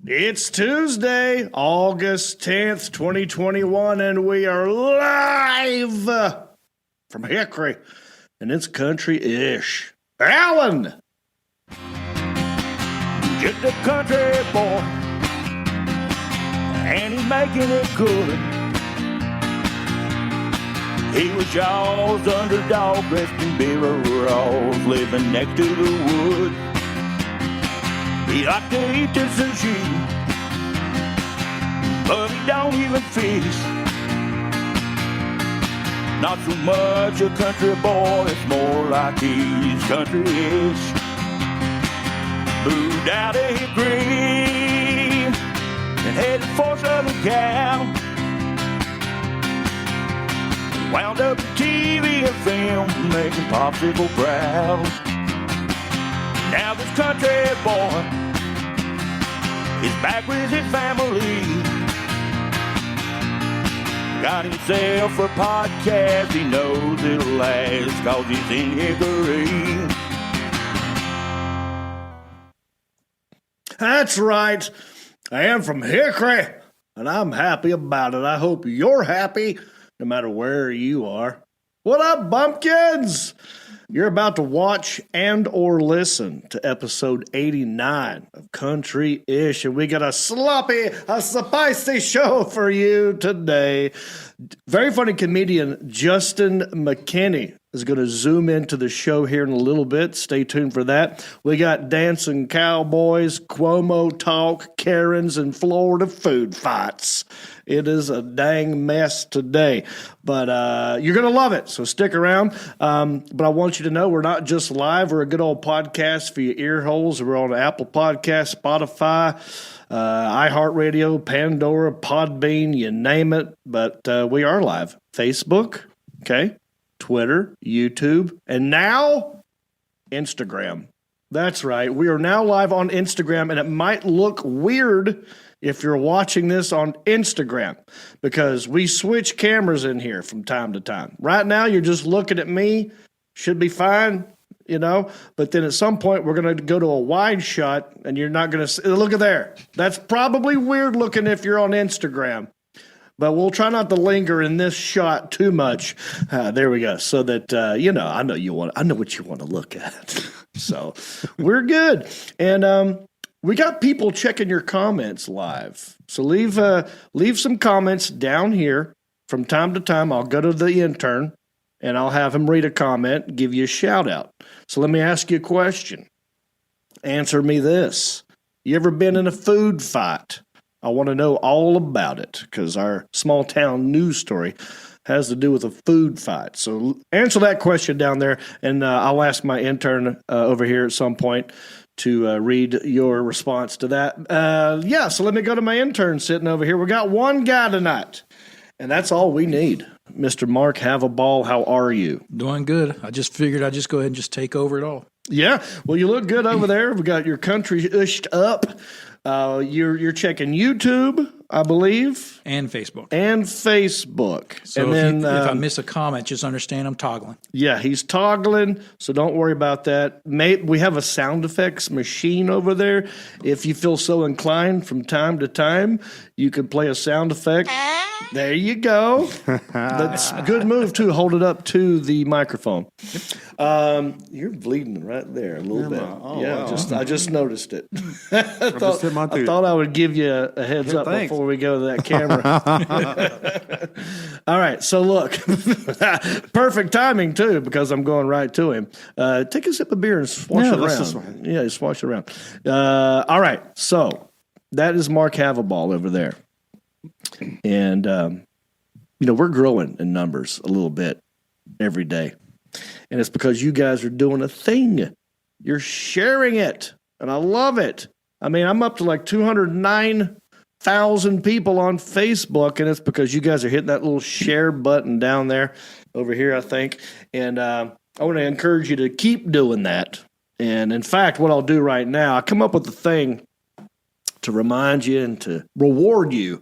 It's Tuesday, August 10th, 2021, and we are live from Hickory, and it's country-ish. Alan! Just a country boy, and he's making it good. He was y'all's underdog, dressed in beer rolls, living next to the wood. He liked to eat the sushi, but he don't even fish. Not so much a country boy, it's more like he's country-ish. Moved out of Hickory and headed for Southern Cal. Wound up in TV and film, making Popsicle proud. Now this country boy is back with his family. Got himself a podcast, he knows it'll last, cause he's in Hickory. That's right. I am from Hickory, and I'm happy about it. I hope you're happy, no matter where you are. What up, bumpkins? You're about to watch and or listen to episode 89 of Country-ish, and we got a spicy show for you today. Very funny comedian Juston McKinney is going to zoom into the show here in a little bit. Stay tuned for that. We got dancing cowboys, Cuomo talk, Karens, and Florida food fights. It is a dang mess today, but you're going to love it, so stick around. But I want you to know we're not just live. We're a good old podcast for your ear holes. We're on Apple Podcasts, Spotify, iHeartRadio, Pandora, Podbean, you name it. But we are live. Facebook, okay, Twitter, YouTube, and now Instagram. That's right. We are now live on Instagram, and it might look weird if you're watching this on Instagram, because we switch cameras in here from time to time. Right now, you're just looking at me. Should be fine, you know. But then at some point, we're going to go to a wide shot, and you're not going to look at there. That's probably weird looking if you're on Instagram. But we'll try not to linger in this shot too much. There we go. So that, I know what you want to look at. So we're good. And, we got people checking your comments live. So leave some comments down here. From time to time, I'll go to the intern, and I'll have him read a comment, give you a shout-out. So let me ask you a question. Answer me this. You ever been in a food fight? I want to know all about it, because our small-town news story has to do with a food fight. So answer that question down there, and I'll ask my intern over here at some point to read your response to that. So let me go to my intern sitting over here. We got one guy tonight, and that's all we need. Mr. Mark Havaball, how are you? Doing good. I just figured I'd just go ahead and just take over it all. Yeah, well, you look good over there. We got your country-ished up. You're checking YouTube, I believe. And Facebook. So and then, if I miss a comment, just understand I'm toggling. Yeah, he's toggling, so don't worry about that. We have a sound effects machine over there. If you feel so inclined from time to time, you could play a sound effect. There you go. That's a good move, too. Hold it up to the microphone. You're bleeding right there a little bit. Wow. I just noticed it. I thought I would give you a heads up before we go to that camera. All right, so look. Perfect timing, too, because I'm going right to him. Take a sip of beer and swash it around. Yeah, swash it around. All right, so that is Mark Havaball over there. And, we're growing in numbers a little bit every day. And it's because you guys are doing a thing. You're sharing it. And I love it. I mean, I'm up to like 209,000 people on Facebook. And it's because you guys are hitting that little share button down there over here, I think. And I want to encourage you to keep doing that. And in fact, what I'll do right now, I come up with a thing to remind you and to reward you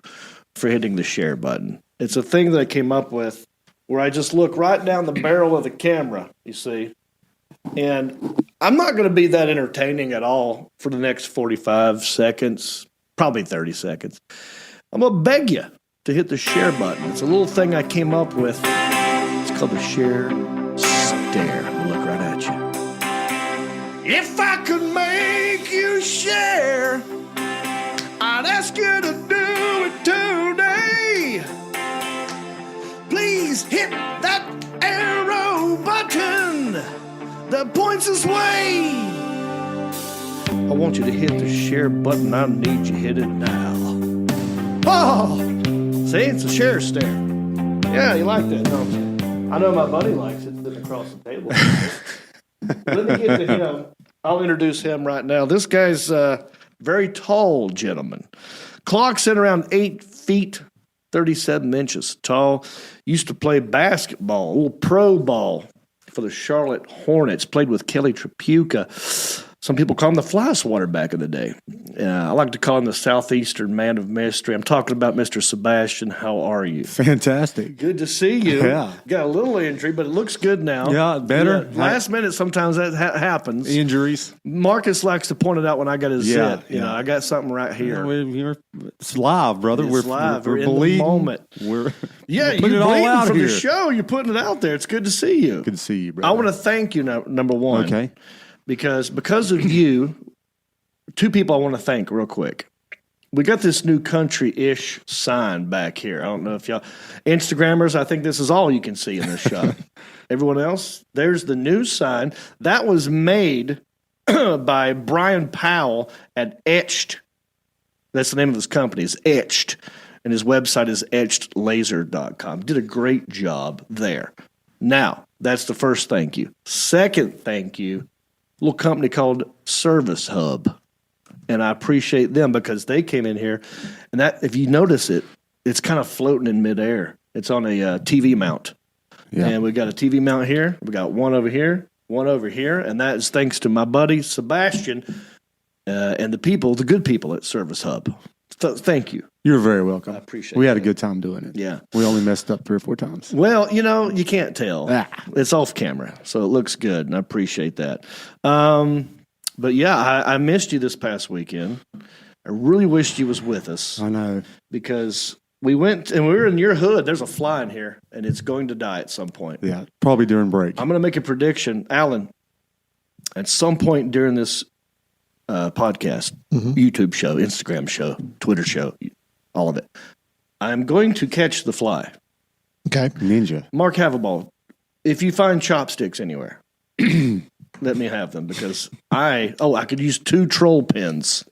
for hitting the share button. It's a thing that I came up with where I just look right down the barrel of the camera, you see, and I'm not going to be that entertaining at all for the next 45 seconds, probably 30 seconds. I'm going to beg you to hit the share button. It's a little thing I came up with. It's called the share stare. We'll look right at you. If I could make you share, I'd ask you to do it today. Please hit that arrow button that points us way. I want you to hit the share button. I need you hit it now. Oh, see, it's a share stare. Yeah, you like that, don't you? I know my buddy likes it sitting across the table. Let me get to him. I'll introduce him right now. This guy's a very tall gentleman. Clocks in around 8 feet, 37 inches tall. Used to play basketball, a little pro ball for the Charlotte Hornets. Played with Kelly Tripucka. Some people call him the fly swatter back in the day. I like to call him the Southeastern man of mystery. I'm talking about Mr. Sebastian. How are you? Fantastic. Good to see you. Yeah. Got a little injury, but it looks good now. Yeah, better. Yeah, last minute, sometimes that happens. Injuries. Marcus likes to point it out when I got his Yeah, zit. You know, I got something right here. It's live, brother. It's live. We're in bleeding. the moment. We're Yeah, putting you're it all bleeding out from here. the show. You're putting it out there. It's good to see you. Good to see you, brother. I want to thank you, number one. Okay. Because of you, two people I want to thank real quick. We got this new country-ish sign back here. I don't know if y'all Instagrammers, I think this is all you can see in this shot. Everyone else, there's the new sign. That was made by Brian Powell at Etched. That's the name of his company, is Etched. And his website is etchedlaser.com. Did a great job there. Now, that's the first thank you. Second thank you, a little company called Service Hub. And I appreciate them because they came in here, and that, if you notice it, it's kind of floating in midair. It's on a TV mount. Yeah. And we got a TV mount here. We got one over here, and that is thanks to my buddy Sebastian and the good people at Service Hub. So, thank you. You're very welcome. I appreciate it. We had a good time doing it. Yeah. We only messed up 3 or 4 times. Well, you can't tell. Ah. It's off camera, so it looks good, and I appreciate that. But yeah, I missed you this past weekend. I really wished you was with us I know. because we went and we were in your hood. There's a fly in here, and it's going to die at some point. Yeah, probably during break. I'm going to make a prediction, Alan. At some point during this podcast, YouTube show, Instagram show, Twitter show, all of it, I'm going to catch the fly. Okay. Ninja. Mark Haverball, if you find chopsticks anywhere, let me have them because I could use 2 troll pins.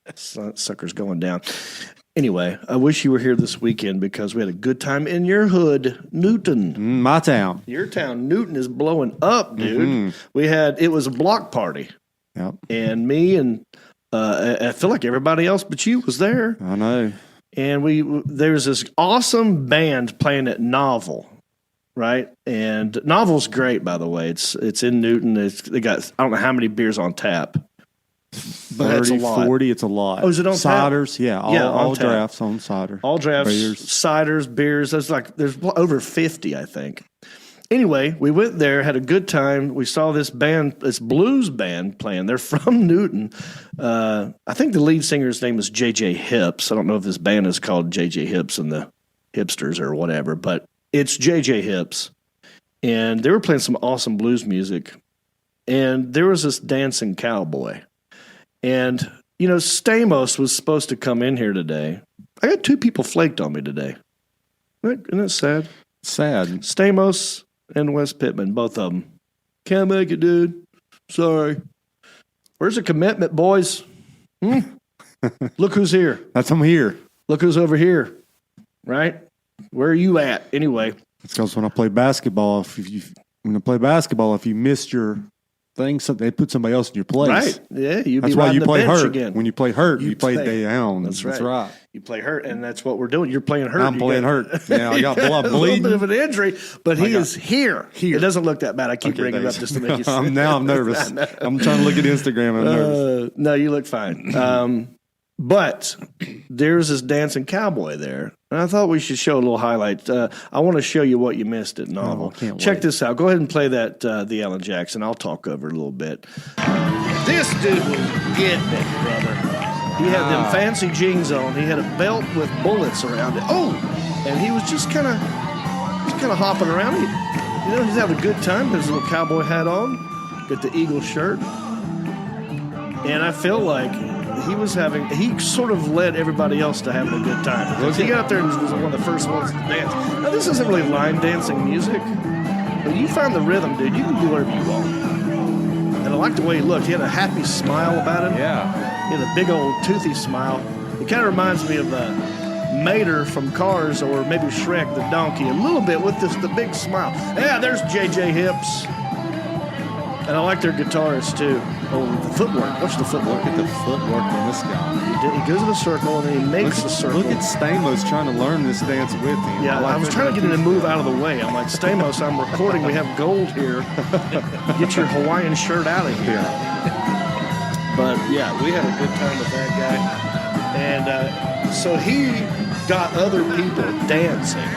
That sucker's going down. Anyway, I wish you were here this weekend because we had a good time in your hood, Newton. My town. Your town, Newton, is blowing up, dude. It was a block party. Yep. And me and I feel like everybody else but you was there. I know. And there was this awesome band playing at Novel, right? And Novel's great, by the way. It's in Newton. They got I don't know how many beers on tap, but 30, it's a lot. 40, it's a lot. Oh, is it on tap? Ciders? Yeah, Yeah, on all tap. drafts on cider. All drafts, Beers. ciders, beers. There's over 50, I think. Anyway, we went there, had a good time. We saw this blues band playing. They're from Newton. I think the lead singer's name is J.J. Hips. I don't know if this band is called J.J. Hips and the Hipsters or whatever, but it's J.J. Hips. And they were playing some awesome blues music. And there was this dancing cowboy. And, Stamos was supposed to come in here today. I got 2 people flaked on me today. Isn't that sad? Sad. Stamos and Wes Pittman, both of them. Can't make it, dude. Sorry. Where's the commitment, boys? Look who's here. I'm here. Look who's over here. Right? Where are you at? Anyway. It's because when I play basketball, if you missed your thing, they put somebody else in your place. Right. Yeah, you'd That's be why riding you the play bench hurt. again. When you play hurt, you play play- down. That's That's right. You play hurt, and that's what we're doing. You're playing hurt. I'm playing hurt. Yeah, I got blood a little bleeding. bit of an injury, but he is here. Here. It doesn't look that bad. I keep Okay, bringing it up thanks. just to make you I'm nervous. I'm trying to look at Instagram. I'm nervous. No, you look fine. But there's this dancing cowboy there. And I thought we should show a little highlight. I want to show you what you missed at Novel. can't Check wait. this out. Go ahead and play that, the Alan Jackson. I'll talk over it a little bit. This dude was getting it, brother. He had them fancy jeans on. He had a belt with bullets around it. Oh, and he was just kind of hopping around. He's having a good time. His little cowboy hat on, got the eagle shirt, and I feel like he sort of led everybody else to having a good time. Because he got up there and was one of the first ones to dance. Now, this isn't really line dancing music, but you find the rhythm, dude. You can do whatever you want. And I liked the way he looked. He had a happy smile about him. Yeah. He had a big old toothy smile. It kind of reminds me of Mater from Cars, or maybe Shrek the donkey, a little bit with the big smile. Yeah, there's JJ Hips. And I like their guitarist, too. Oh, the footwork. Watch the footwork. Look at the footwork on this guy. He goes in a circle, and then he makes the circle. Look at Stamos trying to learn this dance with him. Yeah, I was trying to get him to move out of the way. I'm like, Stamos, I'm recording. We have gold here. Get your Hawaiian shirt out of here. But, yeah, we had a good time with that guy. And so he got other people dancing.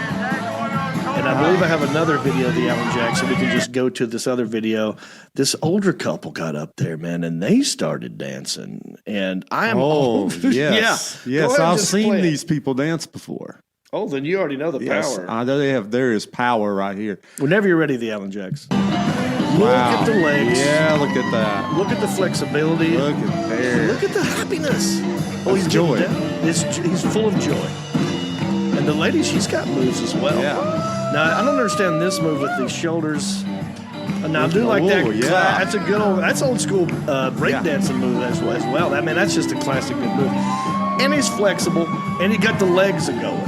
And I believe I have another video of the Alan Jacks, so we can just go to this other video. This older couple got up there, man, and they started dancing. And I am yes. Yes, I've seen these people dance before. Oh, then you already know the power. I know there is power right here. Whenever you're ready, the Alan Jacks. Look at the legs. Yeah, look at that. Look at the flexibility. Look at there. Look at the happiness. He's joy. He's full of joy. And the lady, she's got moves as well. Yeah. Now, I don't understand this move with the shoulders. Now, I do like that. Yeah. That's old school breakdancing move as well. I mean, that's just a classic good move. And he's flexible, and he got the legs going.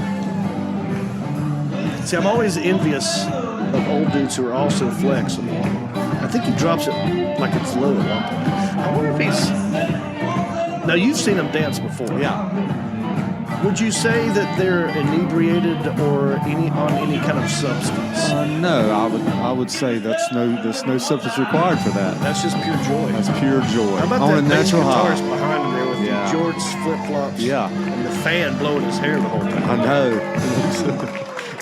See, I'm always envious of old dudes who are also flexible. I think he drops it like it's low at one point. I wonder if he's... Now, you've seen him dance before. Yeah. Would you say that they're inebriated or on any kind of substance? No, I would say there's no substance required for that. That's just pure joy. That's pure joy. How about on that a natural guitarist high behind him there with the Jorts flip-flops? Yeah. And the fan blowing his hair the whole time. I know.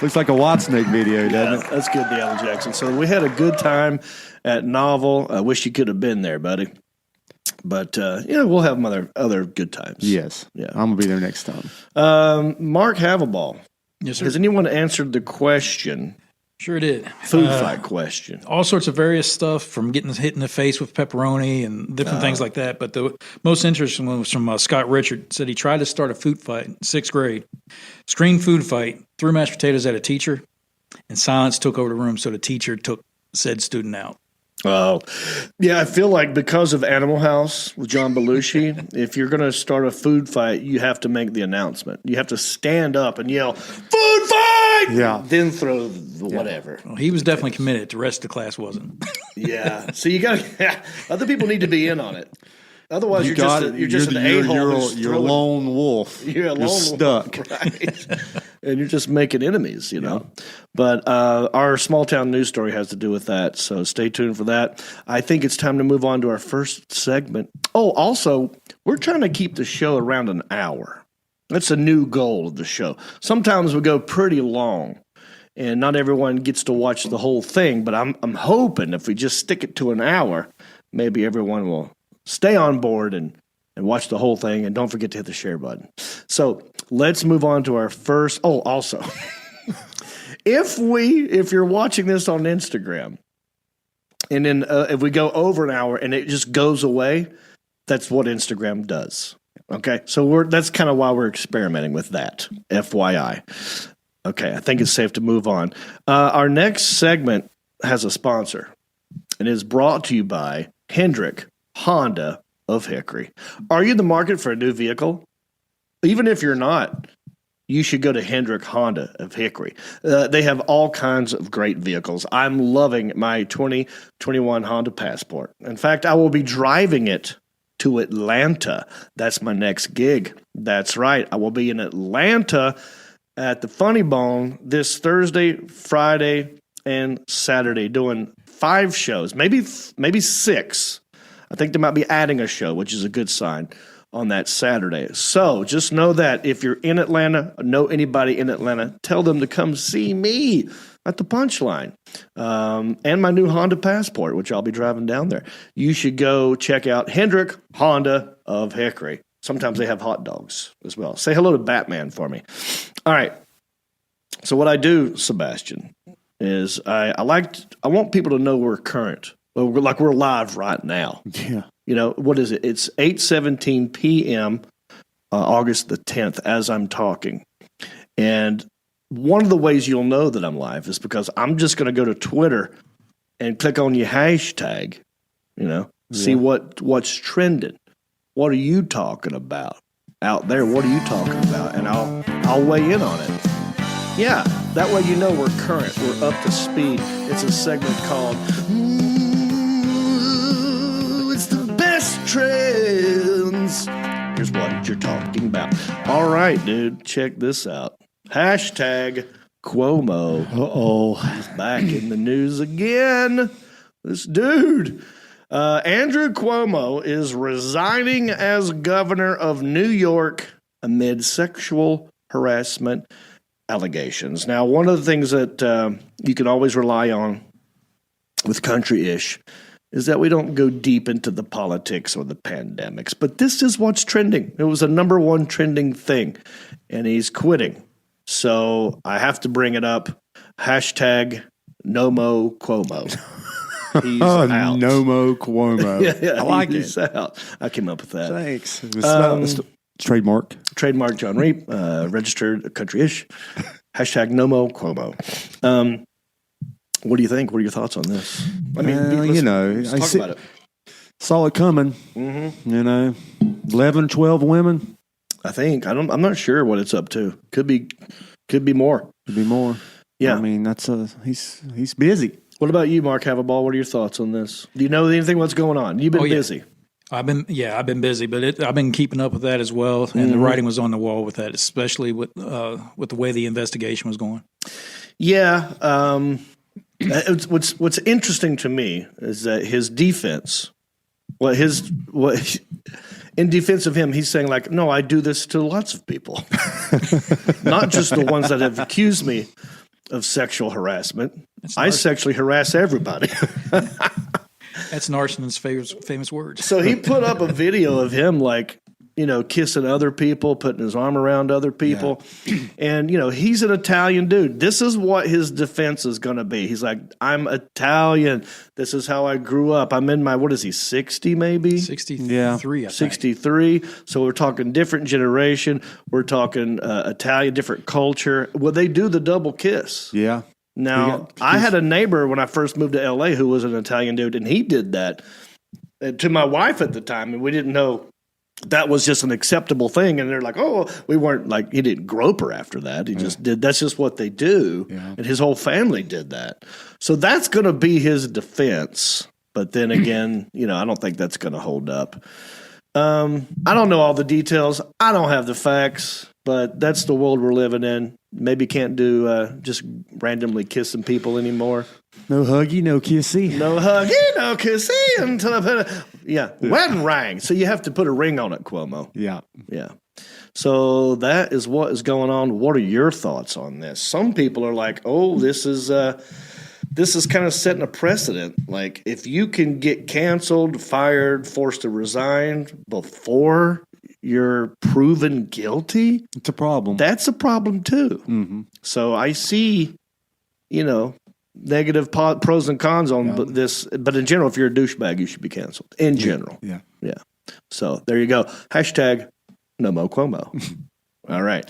Looks like a Wattsnake video, doesn't it? That's good, the Alan Jackson. So we had a good time at Novel. I wish you could have been there, buddy. But, we'll have other good times. Yes. Yeah. I'm going to be there next time. Mark Havelball. Yes, sir. Has anyone answered the question? Sure did. Food fight question. All sorts of various stuff, from getting hit in the face with pepperoni and different things like that. But the most interesting one was from Scott Richard. Said he tried to start a food fight in 6th grade. Screamed food fight, threw mashed potatoes at a teacher, and silence took over the room, so the teacher took said student out. Oh, yeah, I feel like because of Animal House with John Belushi, if you're going to start a food fight, you have to make the announcement. You have to stand up and yell, "Food fight!" Yeah. Then throw the whatever. Well, he was definitely committed. The rest of the class wasn't. Yeah. So you got to, other people need to be in on it. Otherwise, you're just an a-hole. You're a lone wolf. You're a lone stuck. Wolf, right? And you're just making enemies, you know. But our small town news story has to do with that, so stay tuned for that. I think it's time to move on to our first segment. Oh, also, we're trying to keep the show around an hour. That's a new goal of the show. Sometimes we go pretty long, and not everyone gets to watch the whole thing, but I'm hoping if we just stick it to an hour, maybe everyone will stay on board and watch the whole thing, and don't forget to hit the share button. So let's move on to our first. Oh, also, if you're watching this on Instagram, and then if we go over an hour and it just goes away, that's what Instagram does. Okay, so that's kind of why we're experimenting with that. FYI. Okay, I think it's safe to move on. Our next segment has a sponsor, and is brought to you by Hendrick Honda of Hickory. Are you in the market for a new vehicle? Even if you're not, you should go to Hendrick Honda of Hickory. They have all kinds of great vehicles. I'm loving my 2021 Honda Passport. In fact, I will be driving it to Atlanta. That's my next gig. That's right. I will be in Atlanta at the Funny Bone this Thursday, Friday, and Saturday, doing 5 shows, maybe 6. I think they might be adding a show, which is a good sign, on that Saturday. So just know that if you're in Atlanta, know anybody in Atlanta, tell them to come see me at the Punchline. And my new Honda Passport, which I'll be driving down there. You should go check out Hendrick Honda of Hickory. Sometimes they have hot dogs as well. Say hello to Batman for me. All right. So what I do, Sebastian, is I want people to know we're current. Well, we're live right now. Yeah. You know, what is it? It's 8:17 p.m. August the 10th as I'm talking. And one of the ways you'll know that I'm live is because I'm just going to go to Twitter and click on your hashtag, see what's trending. What are you talking about out there? What are you talking about? And I'll weigh in on it. Yeah, that way you know we're current. We're up to speed. It's a segment called It's the Best Trends. Here's what you're talking about. All right, dude, check this out. Hashtag Cuomo. Uh-oh. He's back in the news again. This dude. Andrew Cuomo is resigning as governor of New York amid sexual harassment allegations. Now, one of the things that you can always rely on with country-ish is that we don't go deep into the politics or the pandemics. But this is what's trending. It was a number one trending thing, and he's quitting. So I have to bring it up. Hashtag Nomo Cuomo. He's out. Nomo Cuomo. Yeah, I like he's it. out. I came up with that. Thanks. It's trademark. Trademark John Reap, registered country-ish. Hashtag Nomo Cuomo. What do you think? What are your thoughts on this? I mean, let's talk about it. Saw it coming. Mm-hmm. 11, 12 women. I think. I'm not sure what it's up to. Could be more. Could be more. Yeah. I mean, he's busy. What about you, Mark Havaball? What are your thoughts on this? Do you know anything what's going on? You've been busy. I've been busy, but I've been keeping up with that as well. And the writing was on the wall with that, especially with the way the investigation was going. Yeah. What's interesting to me is that his defense, in defense of him, he's saying like, no, I do this to lots of people, not just the ones that have accused me of sexual harassment. I sexually harass everybody. That's Narson's famous words. So he put up a video of him like, kissing other people, putting his arm around other people. Yeah. And, he's an Italian dude. This is what his defense is going to be. He's like, I'm Italian. This is how I grew up. I'm in my, 60 maybe? 63, yeah. 63. So we're talking different generation. We're talking Italian, different culture. Well, they do the double kiss. Yeah. Now, I had a neighbor when I first moved to L.A. who was an Italian dude, and he did that to my wife at the time, and we didn't know that was just an acceptable thing. And they're like, oh, we weren't like, he didn't grope her after that. He just did. That's just what they do. Yeah. And his whole family did that. So that's going to be his defense. But then again, I don't think that's going to hold up. I don't know all the details. I don't have the facts, but that's the world we're living in. Maybe can't do just randomly kissing people anymore. No huggy, no kissy. No huggy, no kissy until I put wedding ring. So you have to put a ring on it, Cuomo. Yeah. Yeah. So that is what is going on. What are your thoughts on this? Some people are like, oh, this is kind of setting a precedent. Like, if you can get canceled, fired, forced to resign before you're proven guilty, it's a problem. That's a problem too. Mm-hmm. So I see, negative pros and cons on this. But in general, if you're a douchebag, you should be canceled. In general. Yeah. Yeah. So there you go. Hashtag Nomo Cuomo. All right.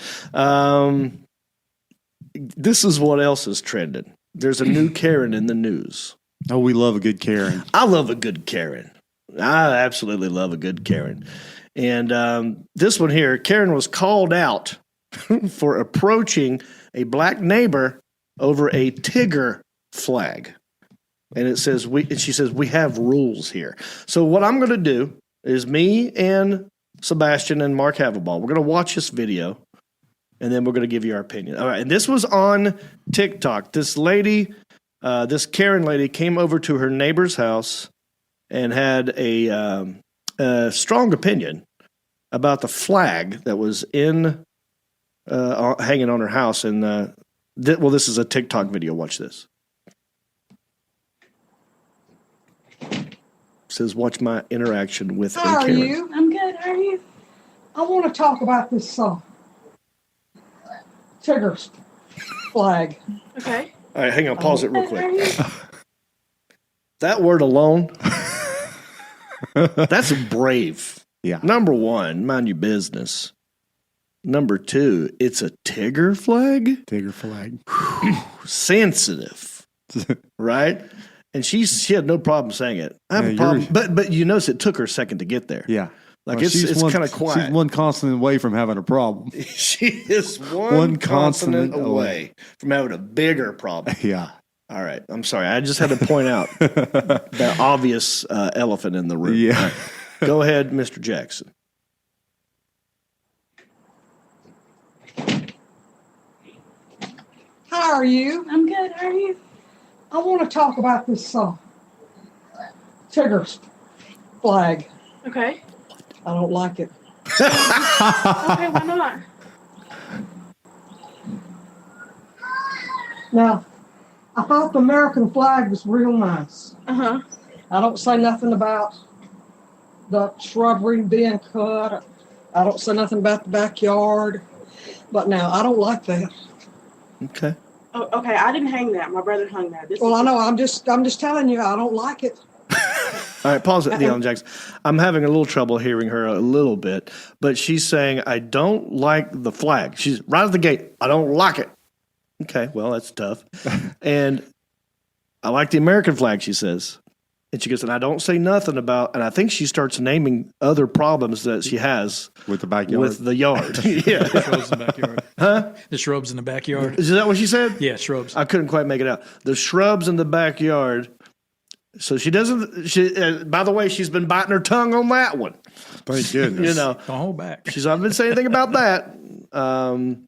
This is what else is trending. There's a new Karen in the news. Oh, we love a good Karen. I love a good Karen. I absolutely love a good Karen. And this one here, Karen was called out for approaching a black neighbor over a Tigger flag. And it says, she says, we have rules here. So what I'm going to do is me and Sebastian and Mark Havaball, we're going to watch this video, and then we're going to give you our opinion. All right, and this was on TikTok. This lady, this Karen lady, came over to her neighbor's house and had a strong opinion about the flag that was hanging on her house. And this is a TikTok video. Watch this. It says, watch my interaction with How a Karen. are you? I'm good. How are you? I want to talk about this Tigger's flag. Okay. All right, hang on, pause it real quick. That word alone, that's brave. Yeah. Number one, mind your business. Number two, it's a Tigger flag? Tigger flag. Sensitive, right? And she had no problem saying it. I have Yeah, a problem, but you notice it took her a second to get there. Yeah. Like Well, it's kind of quiet. She's one consonant away from having a problem. She is one consonant away from having a bigger problem. Yeah. All right. I'm sorry. I just had to point out the obvious elephant in the room. Yeah. All right. Go ahead, Mr. Jackson. How are you? I'm good. How are you? I want to talk about this Tigger's flag. Okay. I don't like it. Okay, why not? Now, I thought the American flag was real nice. Uh-huh. I don't say nothing about the shrubbery being cut. I don't say nothing about the backyard. But now, I don't like that. Okay. Oh, okay, I didn't hang that. My brother hung that. Well, I know. I'm just telling you, I don't like it. All right, pause it, Neil Jackson. I'm having a little trouble hearing her a little bit, but she's saying, I don't like the flag. She's right at the gate. I don't like it. Okay, well, that's tough. And I like the American flag, she says. And she goes, and I don't say nothing about, and I think she starts naming other problems that she has With the backyard. with the yard. Yeah. Shrubs in the backyard. Huh? The shrubs in the backyard. Is that what she said? Yeah, shrubs. I couldn't quite make it out. The shrubs in the backyard. So she doesn't, by the way, she's been biting her tongue on that one. Thank goodness. You know, Don't hold back. she's not been saying anything about that. And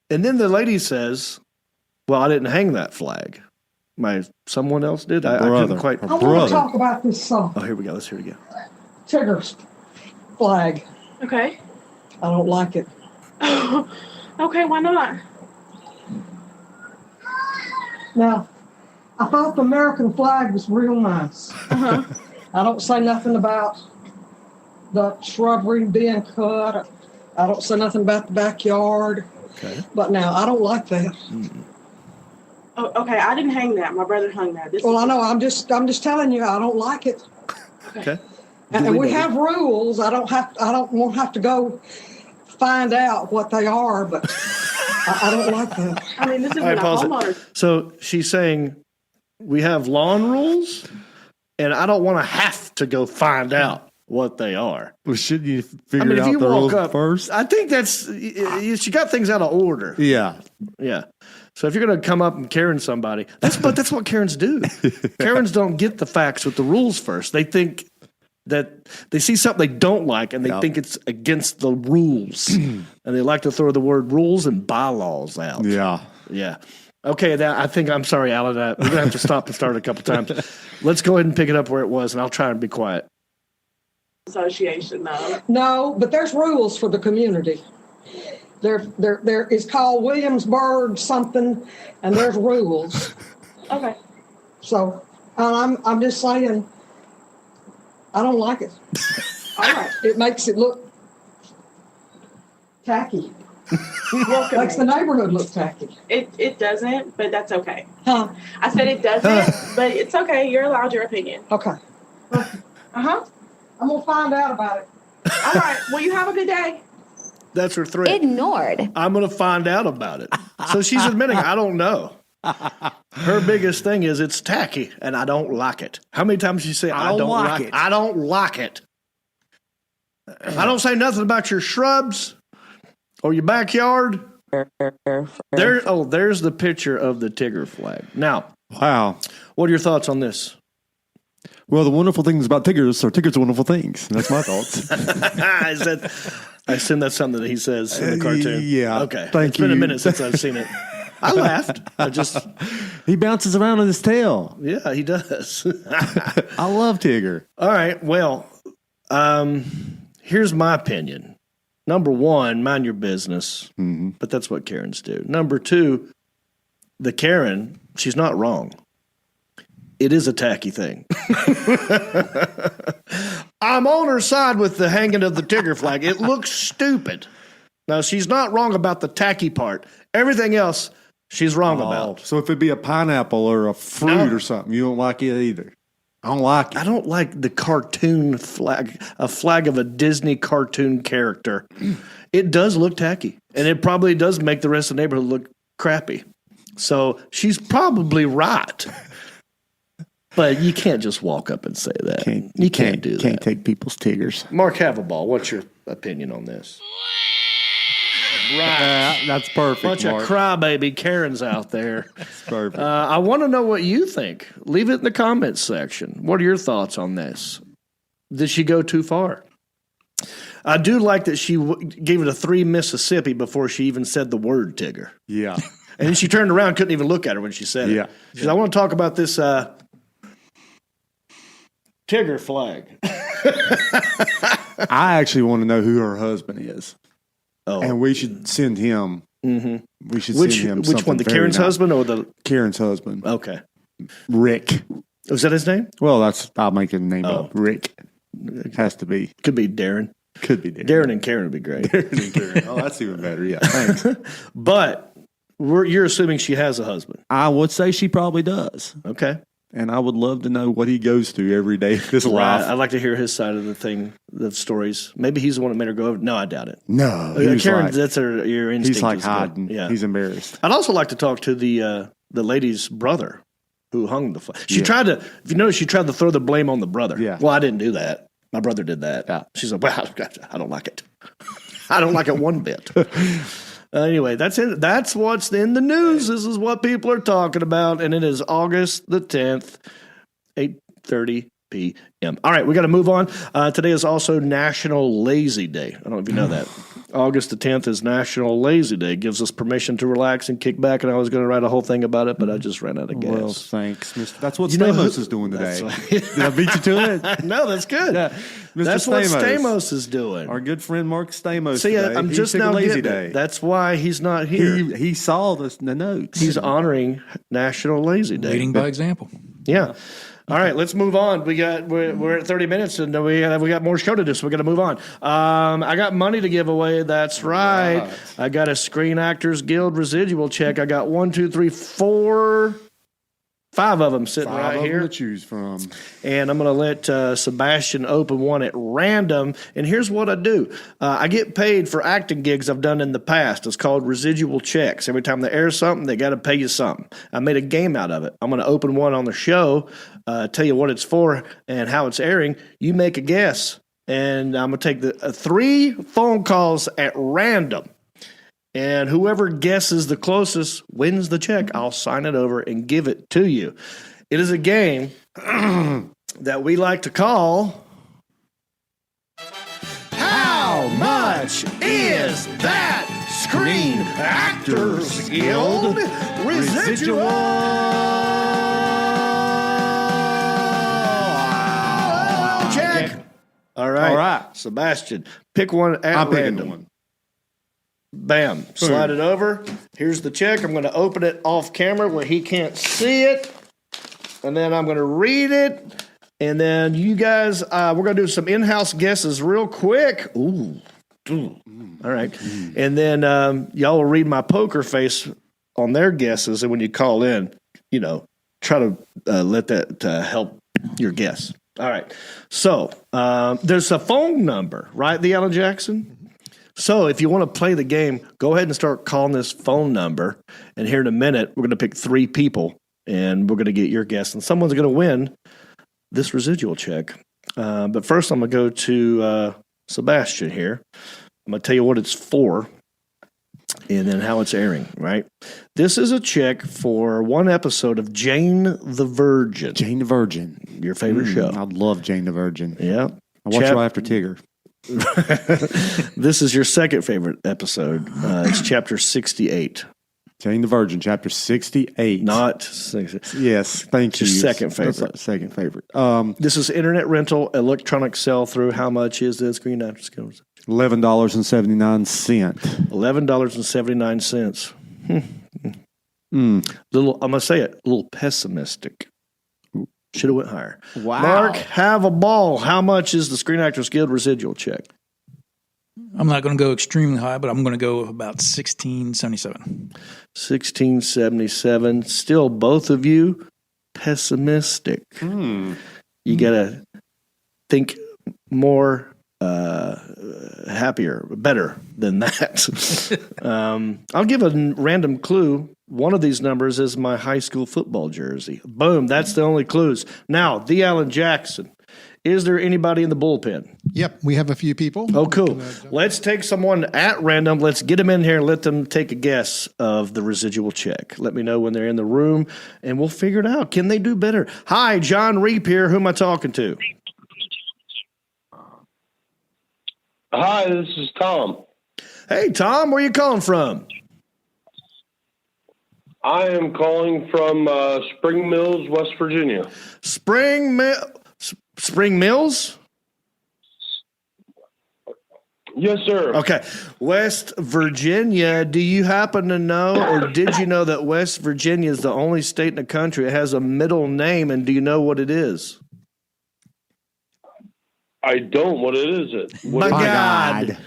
then the lady says, well, I didn't hang that flag. Someone else did? I couldn't quite. I want to talk about this Oh, here we go. Let's hear it again. Tigger's flag. Okay. I don't like it. Okay, why not? Now, I thought the American flag was real nice. Uh-huh. I don't say nothing about the shrubbery being cut. I don't say nothing about the backyard. Okay. But now, I don't like that. Oh, okay, I didn't hang that. My brother hung that. Well, I know. I'm just telling you, I don't like it. Okay. And we have rules. I don't want to have to go find out what they are, but I don't like that. I mean, this isn't All right, a pause homeowner. it. So she's saying we have lawn rules, and I don't want to have to go find out what they are. Well, shouldn't you figure I mean, if out you the walk rules up first? I think she got things out of order. Yeah. Yeah. So if you're going to come up and Karen somebody, that's what Karens do. Karens don't get the facts with the rules first. They think that they see something they don't like and they think it's against the rules. And they like to throw the word rules and bylaws out. Yeah. Yeah. Okay, I'm sorry, Alan. We're going to have to stop and start a couple times. Let's go ahead and pick it up where it was, and I'll try and be quiet. Association, though. No, but there's rules for the community. There is called Williamsburg something, and there's rules. Okay. So I'm just saying, I don't like it. All right. It makes it look tacky. Makes the neighborhood look tacky. It doesn't, but that's okay. Huh? I said it doesn't, but it's okay. You're allowed your opinion. Okay. Uh-huh. I'm gonna find out about it. All right. Well, you have a good day. That's her threat. Ignored. I'm going to find out about it. So she's admitting, I don't know. Her biggest thing is it's tacky, and I don't like it. How many times did she say, I don't like it? I don't like it. I don't say nothing about your shrubs or your backyard. There's the picture of the Tigger flag. Now, Wow. what are your thoughts on this? Well, the wonderful things about Tiggers are Tiggers are wonderful things. That's my thoughts. I assume that's something that he says in the cartoon. Yeah. Okay. Thank It's been a you. minute since I've seen it. I laughed. He bounces around on his tail. Yeah, he does. I love Tigger. All right. Well, here's my opinion. Number one, mind your business. Mm-hmm. But that's what Karens do. Number two, the Karen, she's not wrong. it is a tacky thing. I'm on her side with the hanging of the Tigger flag. It looks stupid. Now, she's not wrong about the tacky part. Everything else, she's wrong about. So if it be a pineapple or a fruit or something, you don't like it either. I don't like it. I don't like the cartoon flag, a flag of a Disney cartoon character. It does look tacky, and it probably does make the rest of the neighborhood look crappy. So she's probably right. But you can't just walk up and say that. You can't do that. Can't take people's Tiggers. Mark Haverball, what's your opinion on this? Right. That's perfect, Bunch Mark. of crybaby Karens out there. That's perfect. I want to know what you think. Leave it in the comments section. What are your thoughts on this? Did she go too far? I do like that she gave it a 3 Mississippi before she even said the word Tigger. Yeah. And then she turned around, couldn't even look at her when she said it. She said, I want to talk about this Tigger flag. I actually want to know who her husband is. Oh. And we should send him. Mm-hmm. We should Which send him Which one, the Karen's husband or the... Karen's husband. Okay. Rick. Was that his name? Well, I'll make his name up. Rick. Has to be. Could be Darren. Could be Darren. Darren and Karen would be great. Darren and Karen. Oh, that's even better. Yeah, thanks. But you're assuming she has a husband. I would say she probably does. Okay. And I would love to know what he goes through every day of his life. I'd like to hear his side of the thing, the stories. Maybe he's the one that made her go over. No, I doubt it. No. Karen, that's your instinct. He's like is hiding. Good. Yeah. He's embarrassed. I'd also like to talk to the lady's brother who hung the flag. She tried to, if you notice, she tried to throw the blame on the brother. Yeah. Well, I didn't do that. My brother did that. Yeah. She's like, well, I don't like it. I don't like it one bit. Anyway, that's it. That's what's in the news. This is what people are talking about, and it is August the 10th, 8:30 p.m. All right, we got to move on. Today is also National Lazy Day. I don't know if you know that. August the 10th is National Lazy Day. It gives us permission to relax and kick back, and I was going to write a whole thing about it, but I just ran out of gas. Well, thanks, Mr. That's what You know Stamos who- is doing today. That's Did I beat you to it? No, that's good. Yeah. Mr. That's what Stamos. Stamos is doing. Our good friend Mark Stamos. See, today. I'm He just took a now lazy getting day. it. That's why he's not here. He saw the notes. He's honoring National Lazy Day. Leading by example. Yeah. All right, let's move on. We're at 30 minutes, and we got more show to do, so we got to move on. I got money to give away. That's right. I got a Screen Actors Guild residual check. I got 1, 2, 3, 4, 5 of them sitting right here. to choose from. And I'm going to let Sebastian open one at random. And here's what I do. I get paid for acting gigs I've done in the past. It's called residual checks. Every time they air something, they got to pay you something. I made a game out of it. I'm going to open one on the show, tell you what it's for and how it's airing. You make a guess. And I'm going to take the 3 phone calls at random. And whoever guesses the closest wins the check. I'll sign it over and give it to you. It is a game that we like to call How Much Is That Screen Actors Guild Residual Check? All right. Sebastian, pick one at I'm picking random. one. Bam. Slide it over. Here's the check. I'm going to open it off camera where he can't see it. And then I'm going to read it. And then you guys, we're going to do some in-house guesses real quick. Ooh. All right. And then y'all will read my poker face on their guesses. And when you call in, try to let that help your guess. All right. So there's a phone number, right, the Alan Jackson? So if you want to play the game, go ahead and start calling this phone number. And here in a minute, we're going to pick 3 people, and we're going to get your guess. And someone's going to win this residual check. But first, I'm going to go to Sebastian here. I'm going to tell you what it's for and then how it's airing, right? This is a check for 1 episode of Jane the Virgin. Jane the Virgin. Your favorite show. I love Jane the Virgin. Yeah. I watch it right after Tigger. This is your second favorite episode. It's chapter 68. Jane the Virgin, chapter 68. Not 60. Yes, thank you. Your second favorite. That's second favorite. This is internet rental, electronic sell through. How much is this? Screen Actors Guild? $11.79. $11.79. Little, I'm gonna say it. A little pessimistic. Should have went higher. Wow. Mark, have a ball. How much is the Screen Actors Guild residual check? I'm not going to go extremely high, but I'm going to go about 1677. 1677. Still, both of you pessimistic. You got to think more happier, better than that. I'll give a random clue. One of these numbers is my high school football jersey. Boom, that's the only clues. Now, the Alan Jackson. Is there anybody in the bullpen? Yep, we have a few people. Oh, cool. Let's take someone at random. Let's get them in here and let them take a guess of the residual check. Let me know when they're in the room, and we'll figure it out. Can they do better? Hi, John Reap here. Who am I talking to? Hi, this is Tom. Hey, Tom, where you calling from? I am calling from Spring Mills, West Virginia. Spring Mills? Yes, sir. Okay. West Virginia. Do you happen to know, or did you know that West Virginia is the only state in the country that has a middle name, and do you know what it is? I don't. What is it? By What is it? God.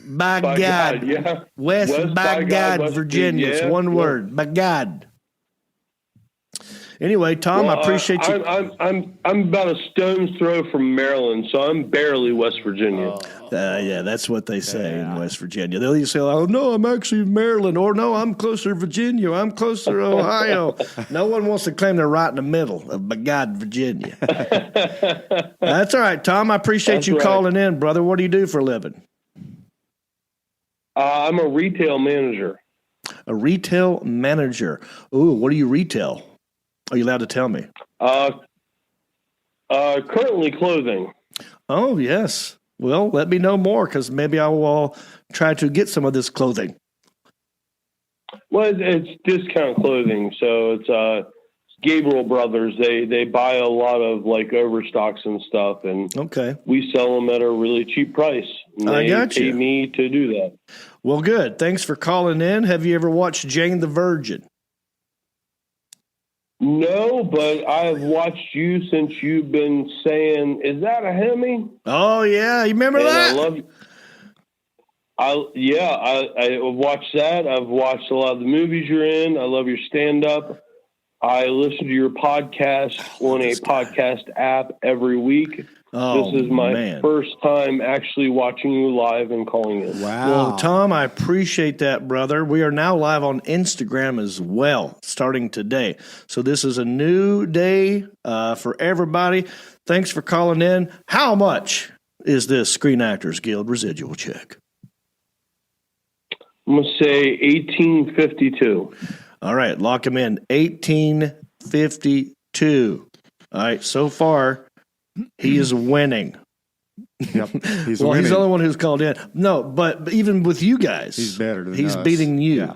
By God. Yeah. West by God, West Virginia. It's yeah, one yeah. word. By God. Anyway, Tom, Well, I appreciate you. I'm about a stone's throw from Maryland, so I'm barely West Virginia. Yeah, that's what they say in West Virginia. They'll either say, "Oh no, I'm actually in Maryland," or "No, I'm closer to Virginia. I'm closer to Ohio." No one wants to claim they're right in the middle of by God, Virginia. That's all right, Tom. I appreciate That's you right. calling in, brother. What do you do for a living? I'm a retail manager. A retail manager. Ooh, what do you retail? Are you allowed to tell me? Currently clothing. Oh, yes. Well, let me know more, because maybe I will try to get some of this clothing. Well, it's discount clothing, so it's Gabriel Brothers. They buy a lot of like overstocks and stuff, and Okay. we sell them at a really cheap price. And I they got pay you. me to do that. Well, good. Thanks for calling in. Have you ever watched Jane the Virgin? No, but I've watched you since you've been saying, "Is that a Hemi?" Oh, yeah. You remember And that? I love. I've watched that. I've watched a lot of the movies you're in. I love your stand-up. I listen to your podcast on a podcast app every week. Oh, This is my man. first time actually watching you live and calling in. Wow. Well, Tom, I appreciate that, brother. We are now live on Instagram as well, starting today. So this is a new day for everybody. Thanks for calling in. How much is this Screen Actors Guild residual check? I'm going to say 1852. All right, lock him in. 1852. All right, so far, he is winning. Yep. He's Well, winning. he's the only one who's called in. No, but even with you guys, He's better than he's us. beating you. Yeah.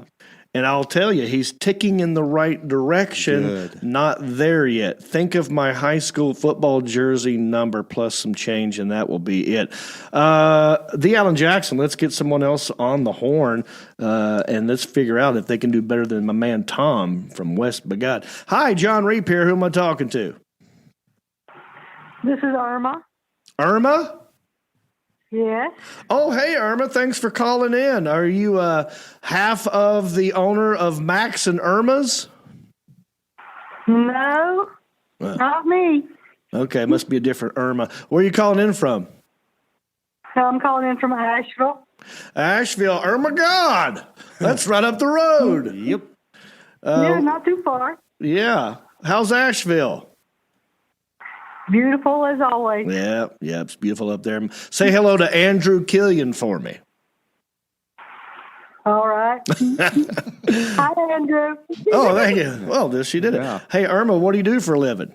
And I'll tell you, he's ticking in the right direction. Good. Not there yet. Think of my high school football jersey number plus some change, and that will be it. The Alan Jackson, let's get someone else on the horn, and let's figure out if they can do better than my man Tom from West Bagad. Hi, John Reap here. Who am I talking to? This is Irma. Irma? Yes. Oh, hey, Irma. Thanks for calling in. Are you half of the owner of Max and Irma's? No, not me. Okay, must be a different Irma. Where are you calling in from? I'm calling in from Asheville. Asheville. Irma God. That's right up the road. Yep. Yeah, not too far. Yeah. How's Asheville? Beautiful as always. Yeah, it's beautiful up there. Say hello to Andrew Killian for me. All right. Hi, Andrew. Oh, thank you. Well, she did it. Yeah. Hey, Irma, what do you do for a living?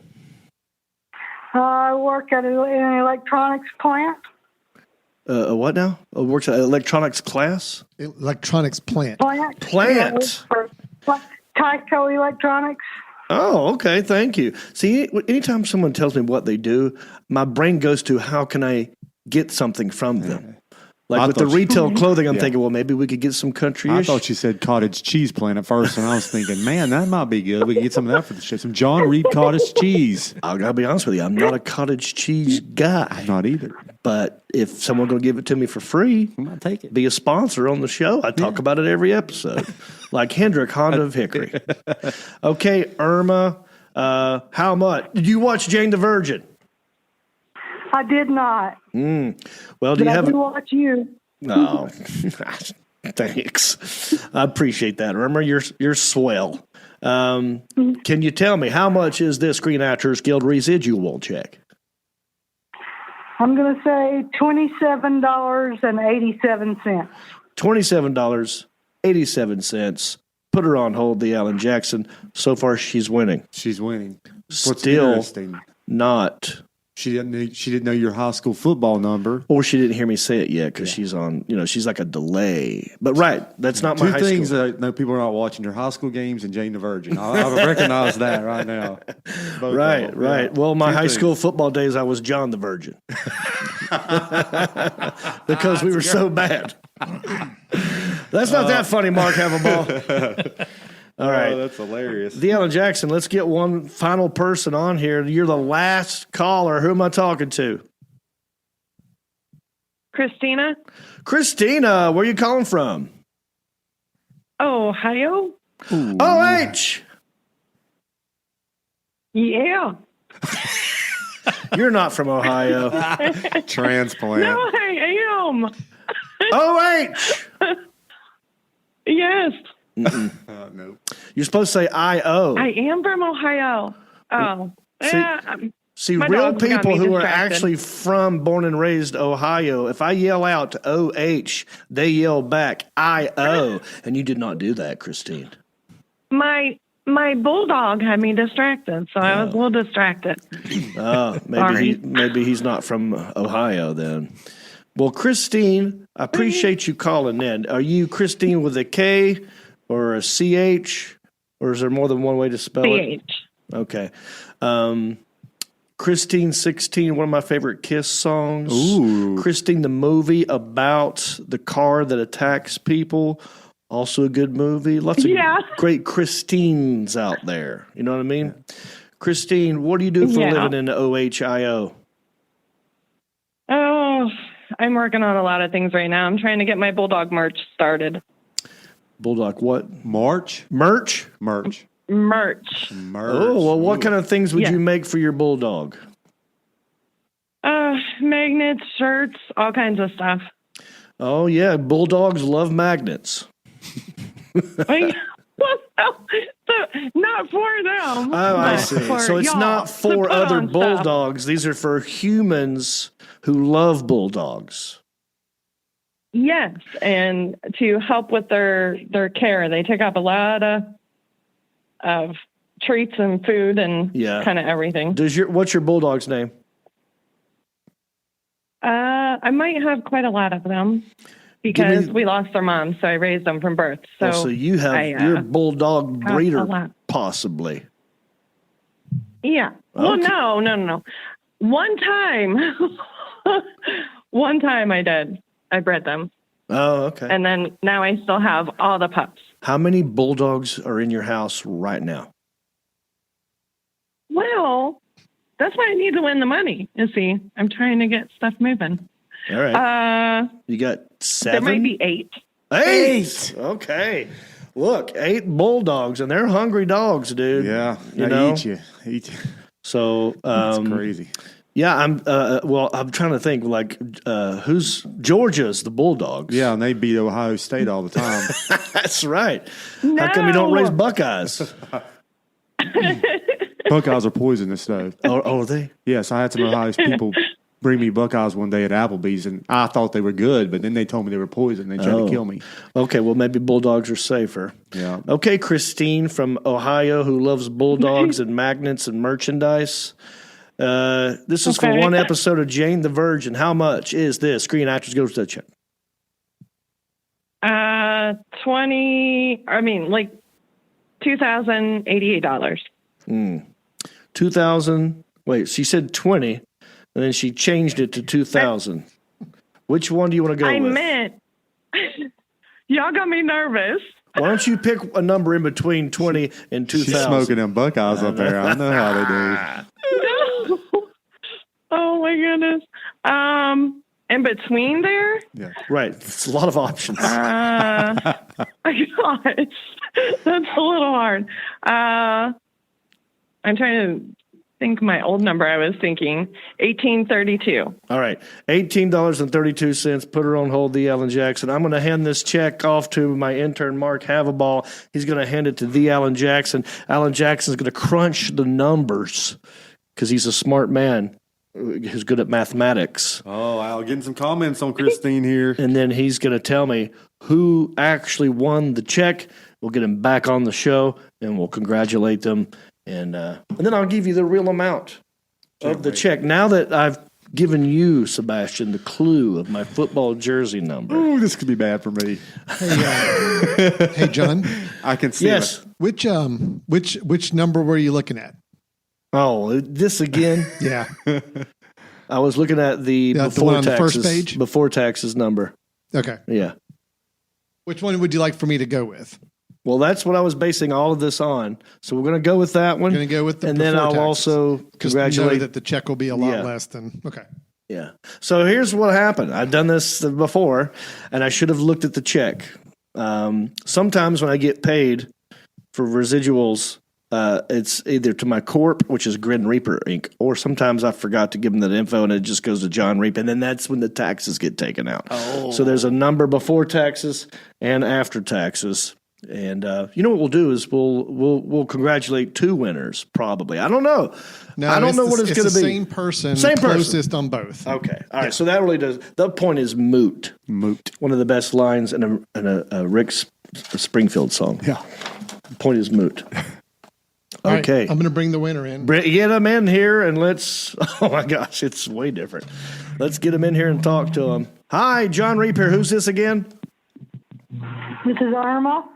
I work at an electronics plant. What now? Works at electronics class? Electronics plant. Plant. For Tyco Electronics. Oh, okay. Thank you. See, anytime someone tells me what they do, my brain goes to how can I get something from them? Like with the thought you- retail clothing, I'm Yeah. thinking, well, maybe we could get some country. I thought you said cottage cheese plant at first, and I was thinking, man, that might be good. We could get some of that for the show. Some John Reed cottage cheese. I gotta be honest with you, I'm not a cottage cheese guy. Not either. But if someone gonna give it to me for free, I might take it. be a sponsor on the show. I talk about it every episode, like Hendrick Honda of Hickory. Okay, Irma, how much did you watch Jane the Virgin? I did not. Well, do But you I have? do watch you. No, thanks. I appreciate that. Irma, you're swell. Can you tell me how much is this Screen Actors Guild residual check? I'm going to say $27.87. $27.87. Put her on hold, the Alan Jackson. So far, she's winning. She's winning. What's Still interesting, not. she didn't know your high school football number. Or she didn't hear me say it yet because she's on, she's like a delay. But right, that's not my Two high things school. that no people are not watching your high school games and Jane the Virgin. I recognize that right now. Both of Right, them, right. yeah. Well, my Two high things. school football days, I was John the Virgin because we were so bad. That's not that funny, Mark Haverball. All right. Oh, that's hilarious. The Alan Jackson, let's get one final person on here. You're the last caller. Who am I talking to? Christina? Christina, where you calling from? Ohio? OH! Yeah. You're not from Ohio. Transplant. No, I am. OH! Yes. Nope. You're supposed to say IO. I am from Ohio. Oh. See- Yeah. See, My real dog's got people me who are distracted. actually born and raised Ohio, if I yell out OH, they yell back IO. And you did not do that, Christine. My bulldog had me distracted, so I was a little distracted. Oh, maybe he's not from Ohio then. Well, Christine, I appreciate you calling in. Are you Christine with a K or a CH? Or is there more than one way to spell it? CH. Okay. Christine 16, one of my favorite Kiss songs. Ooh. Christine, the movie about the car that attacks people. Also a good movie. Lots of great Christines out there. You know what I mean? Christine, what do you do for a living in the OHIO? Oh, I'm working on a lot of things right now. I'm trying to get my bulldog merch started. Bulldog what? March? Merch? Merch. Merch. Oh, well, what kind of things would you make for your bulldog? Magnets, shirts, all kinds of stuff. Oh, yeah. Bulldogs love magnets. Not for them. Oh, I see. So it's not for other on bulldogs. stuff. These are for humans who love bulldogs. Yes, and to help with their care, they take up a lot of treats and food and kind of everything. What's your bulldog's name? I might have quite a lot of them because we lost their mom, so I raised them from birth. So, you have your bulldog have a breeder, lot. possibly. Yeah. Well, no. One time I did. I bred them. Oh, okay. And then now I still have all the pups. How many bulldogs are in your house right now? Well, that's why I need to win the money. You see, I'm trying to get stuff moving. All right. You got 7? There might be 8. 8! Okay. Look, 8 bulldogs, and they're hungry dogs, dude. Yeah. You They know? eat you. So That's crazy. Yeah, I'm trying to think, who's Georgia's the Bulldogs? Yeah, and they beat Ohio State all the time. That's right. How come you don't raise Buckeyes? Buckeyes are poisonous, though. Oh, are they? Yes, I had some Ohio people bring me Buckeyes one day at Applebee's, and I thought they were good, but then they told me they were poison. They tried to kill me. Okay, well, maybe Bulldogs are safer. Yeah. Okay, Christine from Ohio who loves Bulldogs and magnets and merchandise. This is for one episode of Jane the Virgin. How much is this? Screen Actors Guild to check. $2,088. 2,000. Wait, she said 20, and then she changed it to 2,000. Which one do you want to go I with? meant, y'all got me nervous. Why don't you pick a number in between 20 and 2,000? She's smoking them Buckeyes up there. I know how they do. No. Oh my goodness. In between there? Yeah. Right. It's a lot of options. My gosh. That's a little hard. I'm trying to think my old number. I was thinking 1832. All right. $18.32. Put her on hold, the Alan Jackson. I'm going to hand this check off to my intern, Mark Havaball. He's going to hand it to the Alan Jackson. Alan Jackson's going to crunch the numbers because he's a smart man who's good at mathematics. Oh, I'll get some comments on Christine here. And then he's going to tell me who actually won the check. We'll get him back on the show, and we'll congratulate them. And then I'll give you the real amount of the check. Now that I've given you, Sebastian, the clue of my football jersey number. Ooh, this could be bad for me. Hey, John. I can see it. Which number were you looking at? Oh, this again? Yeah. I was looking at the before one on taxes, the first page? Before taxes number. Okay. Yeah. Which one would you like for me to go with? Well, that's what I was basing all of this on. So we're going to go with that one. Going to go with the and then before I'll taxes. also congratulate know that the check will be a lot less than okay. Yeah. So here's what happened. I've done this before, and I should have looked at the check. Sometimes when I get paid for residuals, it's either to my corp, which is Grin Reaper Inc., or sometimes I forgot to give them that info, and it just goes to John Reap, and then that's when the taxes get taken out. Oh. So there's a number before taxes and after taxes. And you know what we'll do is we'll congratulate two winners probably. I don't know. No, I don't know what it's going to be. Same person, closest on both. Okay, all right. So that really does. The point is moot. Moot. One of the best lines in a Rick Springfield song. Yeah. The point is moot. All Okay, right, I'm going to bring the winner in. Get him in here and let's. Oh my gosh, it's way different. Let's get him in here and talk to him. Hi, John Reaper. Who's this again? This is Irma.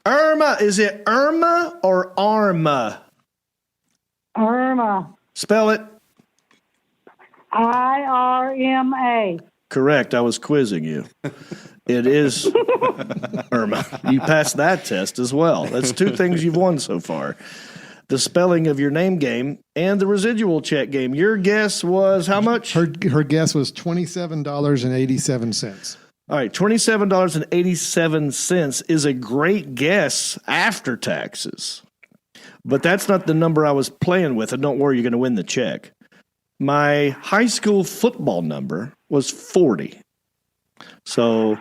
Irma. Is it Irma or Arma? Irma. Spell it. IRMA. Correct. I was quizzing you. It is Irma. You passed that test as well. That's two things you've won so far. The spelling of your name game and the residual check game. Your guess was how much? Her guess was $27.87. All right, $27.87 is a great guess after taxes. But that's not the number I was playing with, and don't worry, you're going to win the check. My high school football number was 40. So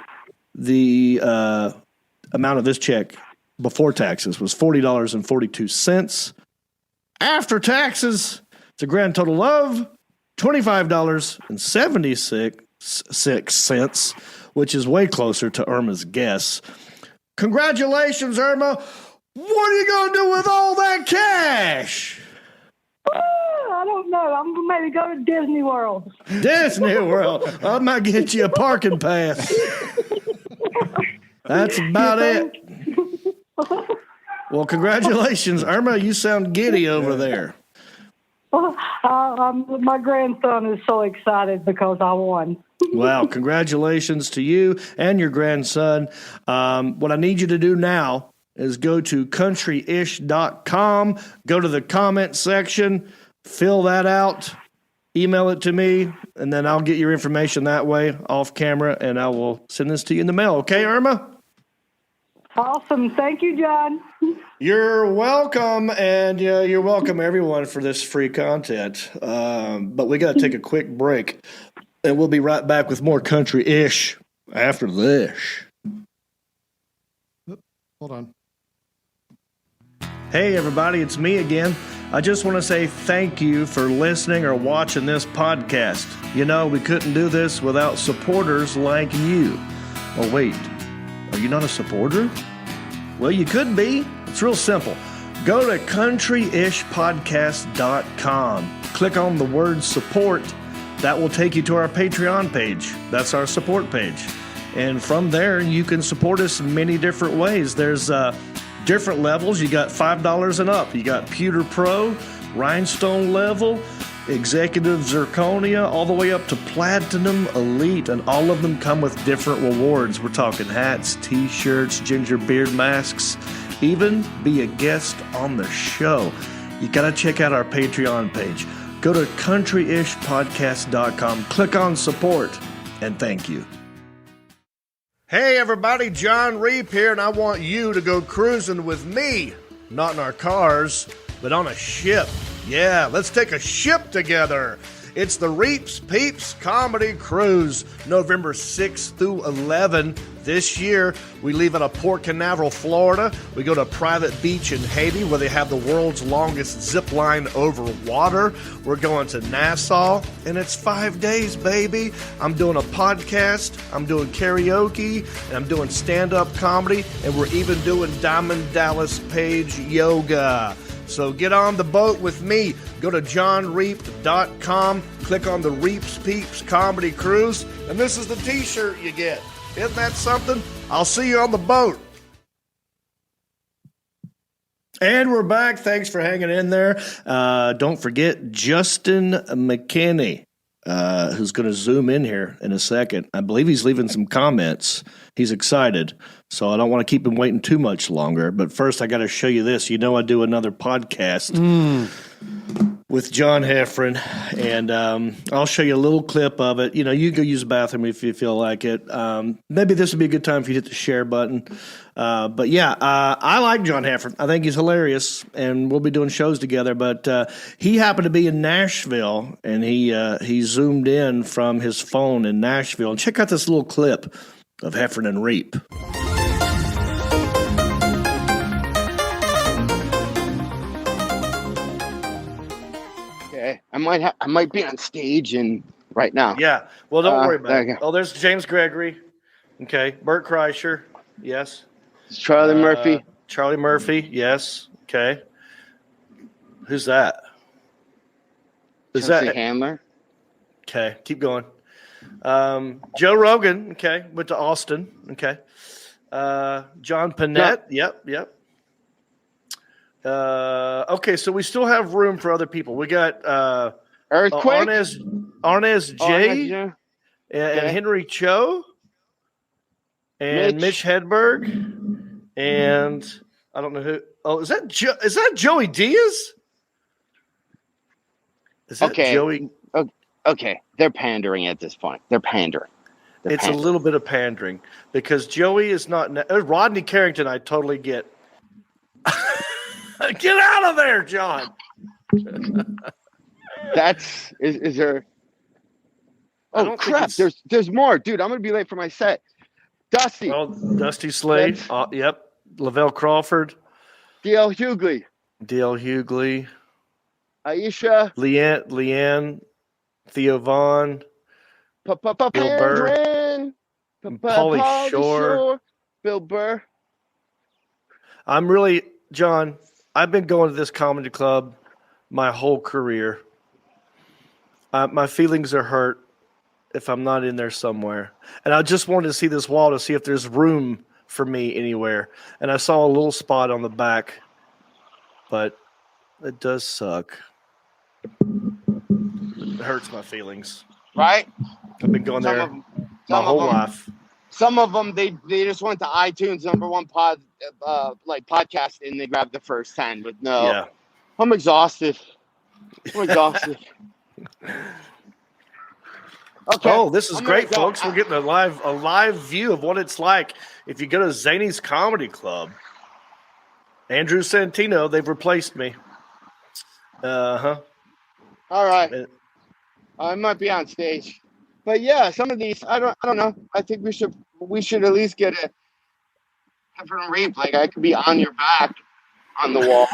the amount of this check before taxes was $40.42. After taxes, it's a grand total of $25.76, which is way closer to Irma's guess. Congratulations, Irma. What are you going to do with all that cash? I don't know. I'm going to maybe go to Disney World. Disney World. I might get you a parking pass. That's about it. Well, congratulations, Irma. You sound giddy over there. My grandson is so excited because I won. Wow, congratulations to you and your grandson. What I need you to do now is go to countryish.com, go to the comment section, fill that out, email it to me, and then I'll get your information that way off camera, and I will send this to you in the mail. Okay, Irma? Awesome. Thank you, John. You're welcome, and you're welcome, everyone, for this free content. But we got to take a quick break, and we'll be right back with more country-ish after this. Hold on. Hey, everybody, it's me again. I just want to say thank you for listening or watching this podcast. You know, we couldn't do this without supporters like you. Oh, wait, are you not a supporter? Well, you could be. It's real simple. Go to countryishpodcast.com. Click on the word support. That will take you to our Patreon page. That's our support page. And from there, you can support us in many different ways. There's different levels. You got $5 and up. You got Pewter Pro, Rhinestone level, Executive Zirconia, all the way up to Platinum Elite, and all of them come with different rewards. We're talking hats, t-shirts, ginger beard masks, even be a guest on the show. You got to check out our Patreon page. Go to countryishpodcast.com, click on support, and thank you. Hey everybody, John Reap here, and I want you to go cruising with me. Not in our cars, but on a ship. Yeah, let's take a ship together. It's the Reaps Peeps Comedy Cruise, November 6th through 11 this year. We leave out of Port Canaveral, Florida. We go to a private beach in Haiti where they have the world's longest zip line over water. We're going to Nassau, and it's 5 days, baby. I'm doing a podcast, I'm doing karaoke, and I'm doing stand-up comedy, and we're even doing Diamond Dallas Page yoga. So get on the boat with me. Go to johnreap.com, click on the Reaps Peeps Comedy Cruise, and this is the t-shirt you get. Isn't that something? I'll see you on the boat. And we're back. Thanks for hanging in there. Don't forget Juston McKinney, who's going to zoom in here in a second. I believe he's leaving some comments. He's excited, so I don't want to keep him waiting too much longer. But first, I got to show you this. You know I do another podcast with John Heffron, and I'll show you a little clip of it. You know, you go use the bathroom if you feel like it. Maybe this would be a good time if you hit the share button. But yeah, I like John Heffron. I think he's hilarious, and we'll be doing shows together. But he happened to be in Nashville, and he zoomed in from his phone in Nashville. And check out this little clip of Heffron and Reap. Okay, I might be on stage and right now. Yeah, well, don't worry about it. Okay. Oh, there's James Gregory. Okay, Bert Kreischer. Yes. Charlie Murphy. Charlie Murphy. Yes. Okay. Who's that? Is Chelsea that Handler? Okay, keep going. Joe Rogan. Okay, went to Austin. Okay. John Panette. Yep. Okay, so we still have room for other people. We got Earthquake. Arnez J. And Henry Cho. And Mitch Hedberg. And I don't know who. Oh, is that Joey Diaz? Is that Joey? Okay, they're pandering at this point. They're pandering. It's a little bit of pandering because Joey is not. Rodney Carrington, I totally get. Get out of there, John. Is there? Oh crap! There's more, dude. I'm gonna be late for my set. Dusty. Oh, Dusty Slade. Yep. Lavelle Crawford. D.L. Hughley. Aisha. Leanne. Theo Vaughn. Bill Burr. Pauly Shore. Bill Burr. John, I've been going to this comedy club my whole career. My feelings are hurt if I'm not in there somewhere. And I just wanted to see this wall to see if there's room for me anywhere. And I saw a little spot on the back, but it does suck. It hurts my feelings. Right? I've been going there my whole life. Some of them, they just went to iTunes #1 podcast and they grabbed the first 10. But no, yeah. I'm exhausted. Okay. Oh, this is great, folks. We're getting a live view of what it's like if you go to Zany's Comedy Club. Andrew Santino, they've replaced me. All right. I might be on stage. But yeah, some of these I don't know. I think we should at least get a different Reap. Like I could be on your back on the wall.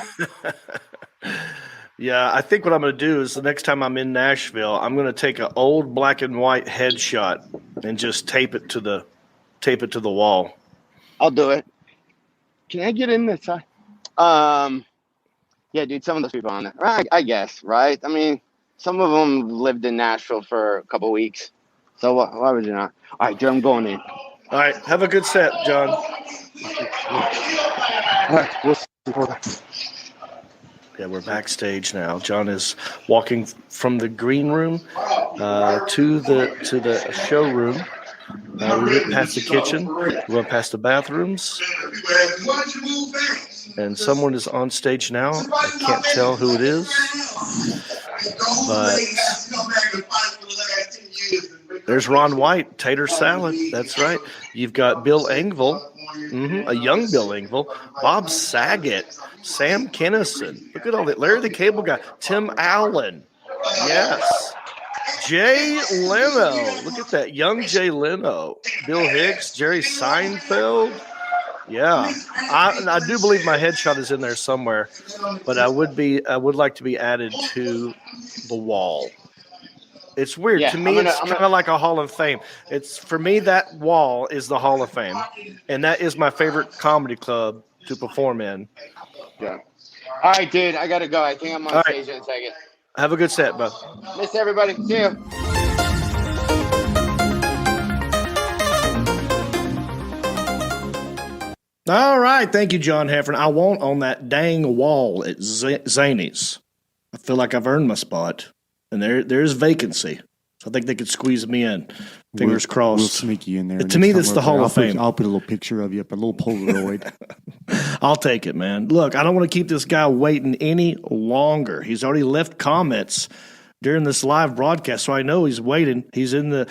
Yeah, I think what I'm going to do is the next time I'm in Nashville, I'm going to take an old black and white headshot and just tape it to the wall. I'll do it. Can I get in this side? Yeah, dude, some of those people on there. I guess, right? I mean, some of them lived in Nashville for a couple weeks. So why would you not? All right, dude, I'm going in. All right, have a good set, John. All right, we'll see. Yeah, we're backstage now. Jon is walking from the green room to the showroom. We went past the kitchen, we went past the bathrooms, and someone is on stage now. I can't tell who it is, but there's Ron White, tater salad. That's right. You've got Bill Engvall, a young Bill Engvall, Bob Saget, Sam Kinison. Look at all that. Larry the Cable Guy, Tim Allen. Yes. Jay Leno. Look at that. Young Jay Leno. Bill Hicks, Jerry Seinfeld. Yeah. I do believe my headshot is in there somewhere, but I would like to be added to the wall. It's weird. To me, it's kind of like a Hall of Fame. For me, that wall is the Hall of Fame. And that is my favorite comedy club to perform in. Yeah. All right, dude. I got to go. I think I'm on stage in a second. Have a good set, bud. Miss everybody. See you. All right. Thank you, John Heffern. I won't on that dang wall at Zany's. I feel like I've earned my spot. And there's vacancy. So I think they could squeeze me in. Fingers crossed. We'll sneak you in there. To me, that's the Hall of Fame. I'll put a little picture of you up, a little Polaroid. I'll take it, man. Look, I don't want to keep this guy waiting any longer. He's already left comments during this live broadcast, so I know he's waiting. He's in the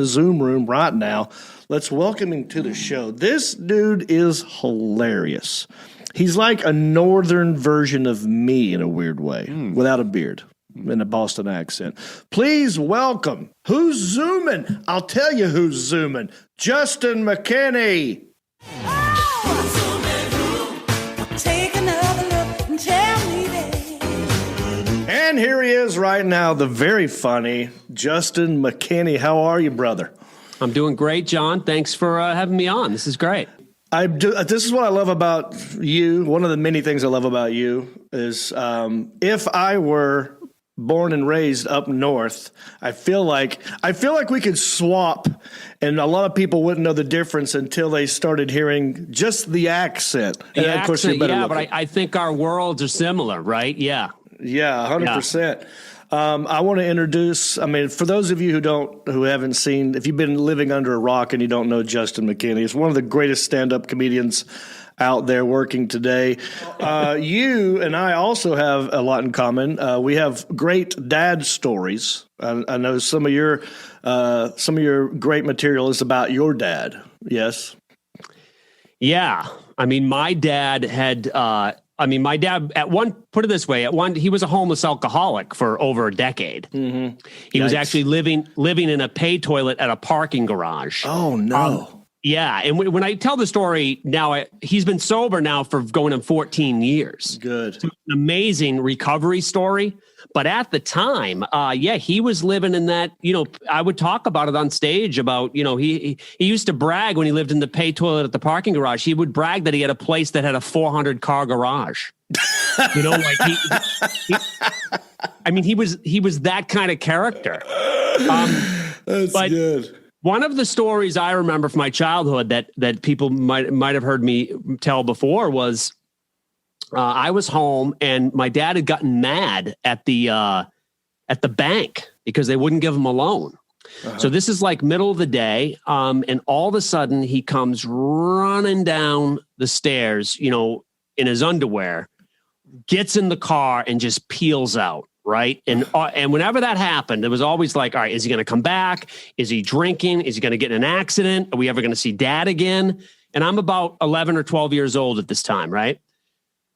Zoom room right now. Let's welcome him to the show. This dude is hilarious. He's like a northern version of me in a weird way, without a beard. In a Boston accent. Please welcome, who's zooming? I'll tell you who's zooming. Juston McKinney. And here he is right now, the very funny Juston McKinney. How are you, brother? I'm doing great, Jon. Thanks for having me on. This is great. This is what I love about you. One of the many things I love about you is if I were born and raised up north, I feel like we could swap, and a lot of people wouldn't know the difference until they started hearing just the accent. And the of course, accent, but I think our worlds are similar, right? Yeah. Yeah, 100%. I want to introduce, for those of you who haven't seen, if you've been living under a rock and you don't know Juston McKinney, he's one of the greatest stand-up comedians out there working today. You and I also have a lot in common. We have great dad stories. I know some of your great material is about your dad. Yes. Yeah. My dad had, my dad put it this way, he was a homeless alcoholic for over a decade. Mm-hmm. He was actually living in a pay toilet at a parking garage. Oh, no. Yeah, and when I tell the story now, he's been sober now for going on 14 years. Good. It's an amazing recovery story. But at the time, he was living in that, I would talk about it on stage about, he used to brag when he lived in the pay toilet at the parking garage. He would brag that he had a place that had a 400-car garage. He was that kind of character. That's good. One of the stories I remember from my childhood that people might have heard me tell before was I was home and my dad had gotten mad at the bank because they wouldn't give him a loan. Uh-huh. So this is like middle of the day, and all of a sudden he comes running down the stairs, in his underwear, gets in the car and just peels out. Right. And whenever that happened, it was always like, all right, is he going to come back? Is he drinking? Is he going to get in an accident? Are we ever going to see dad again? And I'm about 11 or 12 years old at this time. Right.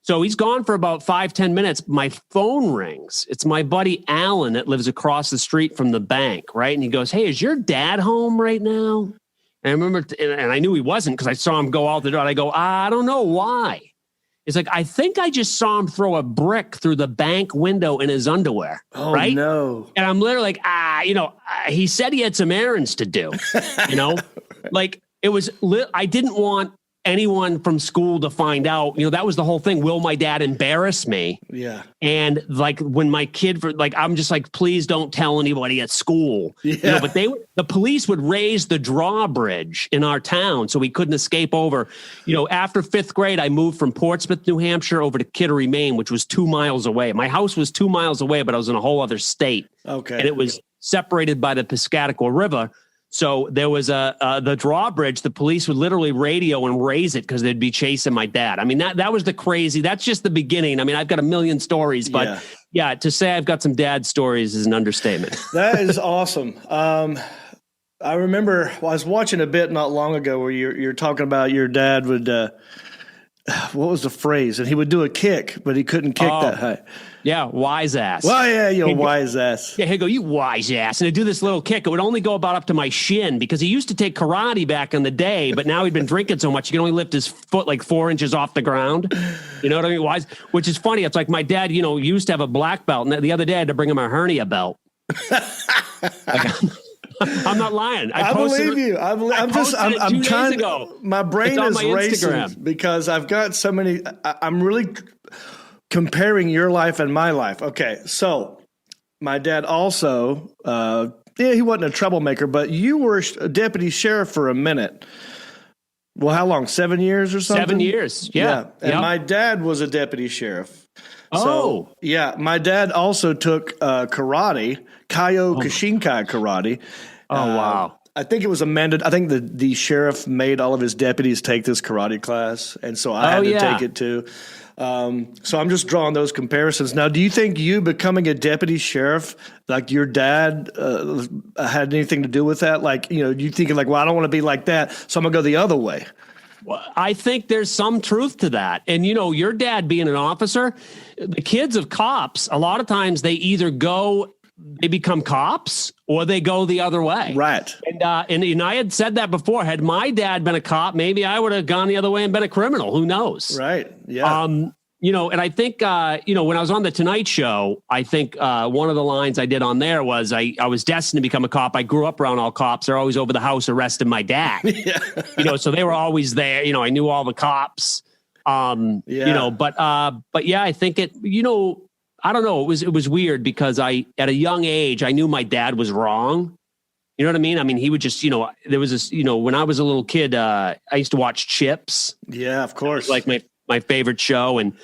So he's gone for about 5-10 minutes. My phone rings. It's my buddy Alan that lives across the street from the bank. Right. And he goes, hey, is your dad home right now? And I remember, and I knew he wasn't because I saw him go out the door. And I go, I don't know why. It's like, I think I just saw him throw a brick through the bank window in his underwear. Oh, right? No. And I'm literally like, he said he had some errands to do, Like it was, I didn't want anyone from school to find out. That was the whole thing. Will my dad embarrass me? Yeah. And like when my kid, I'm just like, please don't tell anybody at school. Yeah. But the police would raise the drawbridge in our town so we couldn't escape over. After 5th grade, I moved from Portsmouth, New Hampshire over to Kittery, Maine, which was 2 miles away. My house was 2 miles away, but I was in a whole other state. Okay. And it was separated by the Piscataqua River. So there was the drawbridge. The police would literally radio and raise it because they'd be chasing my dad. I mean, that was the crazy. That's just the beginning. I mean, I've got a million stories, but yeah, to say I've got some dad stories is an understatement. That is awesome. I remember I was watching a bit not long ago where you're talking about your dad would. What was the phrase? And he would do a kick, but he couldn't kick that high. Yeah, wise ass. Well, yeah, you wise ass. Yeah, he'd go, you wise ass. And he'd do this little kick. It would only go about up to my shin because he used to take karate back in the day, but now he'd been drinking so much, he can only lift his foot like 4 inches off the ground. You know what I mean? Wise, which is funny. It's like my dad, used to have a black belt, and the other day I had to bring him a hernia belt. I'm not lying. I believe you. I'm trying to. My brain is racing because I've got so many. I'm really comparing your life and my life. Okay, so my dad also, he wasn't a troublemaker, but you were a deputy sheriff for a minute. Well, how long? 7 years or something? 7 years. Yeah. And my dad was a deputy sheriff. Oh. So, yeah. My dad also took karate, Kyokushinkai karate. Oh, wow. I think it was amended. I think the sheriff made all of his deputies take this karate class, and so I had to take it too. So I'm just drawing those comparisons. Now, do you think you becoming a deputy sheriff, like your dad, had anything to do with that? Like, you thinking like, well, I don't want to be like that, so I'm going to go the other way. Well, I think there's some truth to that. And, your dad being an officer, the kids of cops, a lot of times they either they become cops or they go the other way. Right. And I had said that before. Had my dad been a cop, maybe I would have gone the other way and been a criminal. Who knows? Right. Yeah. And I think, when I was on the Tonight Show, I think one of the lines I did on there was I was destined to become a cop. I grew up around all cops. They're always over the house arresting my dad. So they were always there. I knew all the cops. But yeah, I think it, I don't know. It was weird because at a young age, I knew my dad was wrong. You know what I mean? I mean, he would just, there was this, when I was a little kid, I used to watch Chips. Yeah, of course. Like my favorite show. And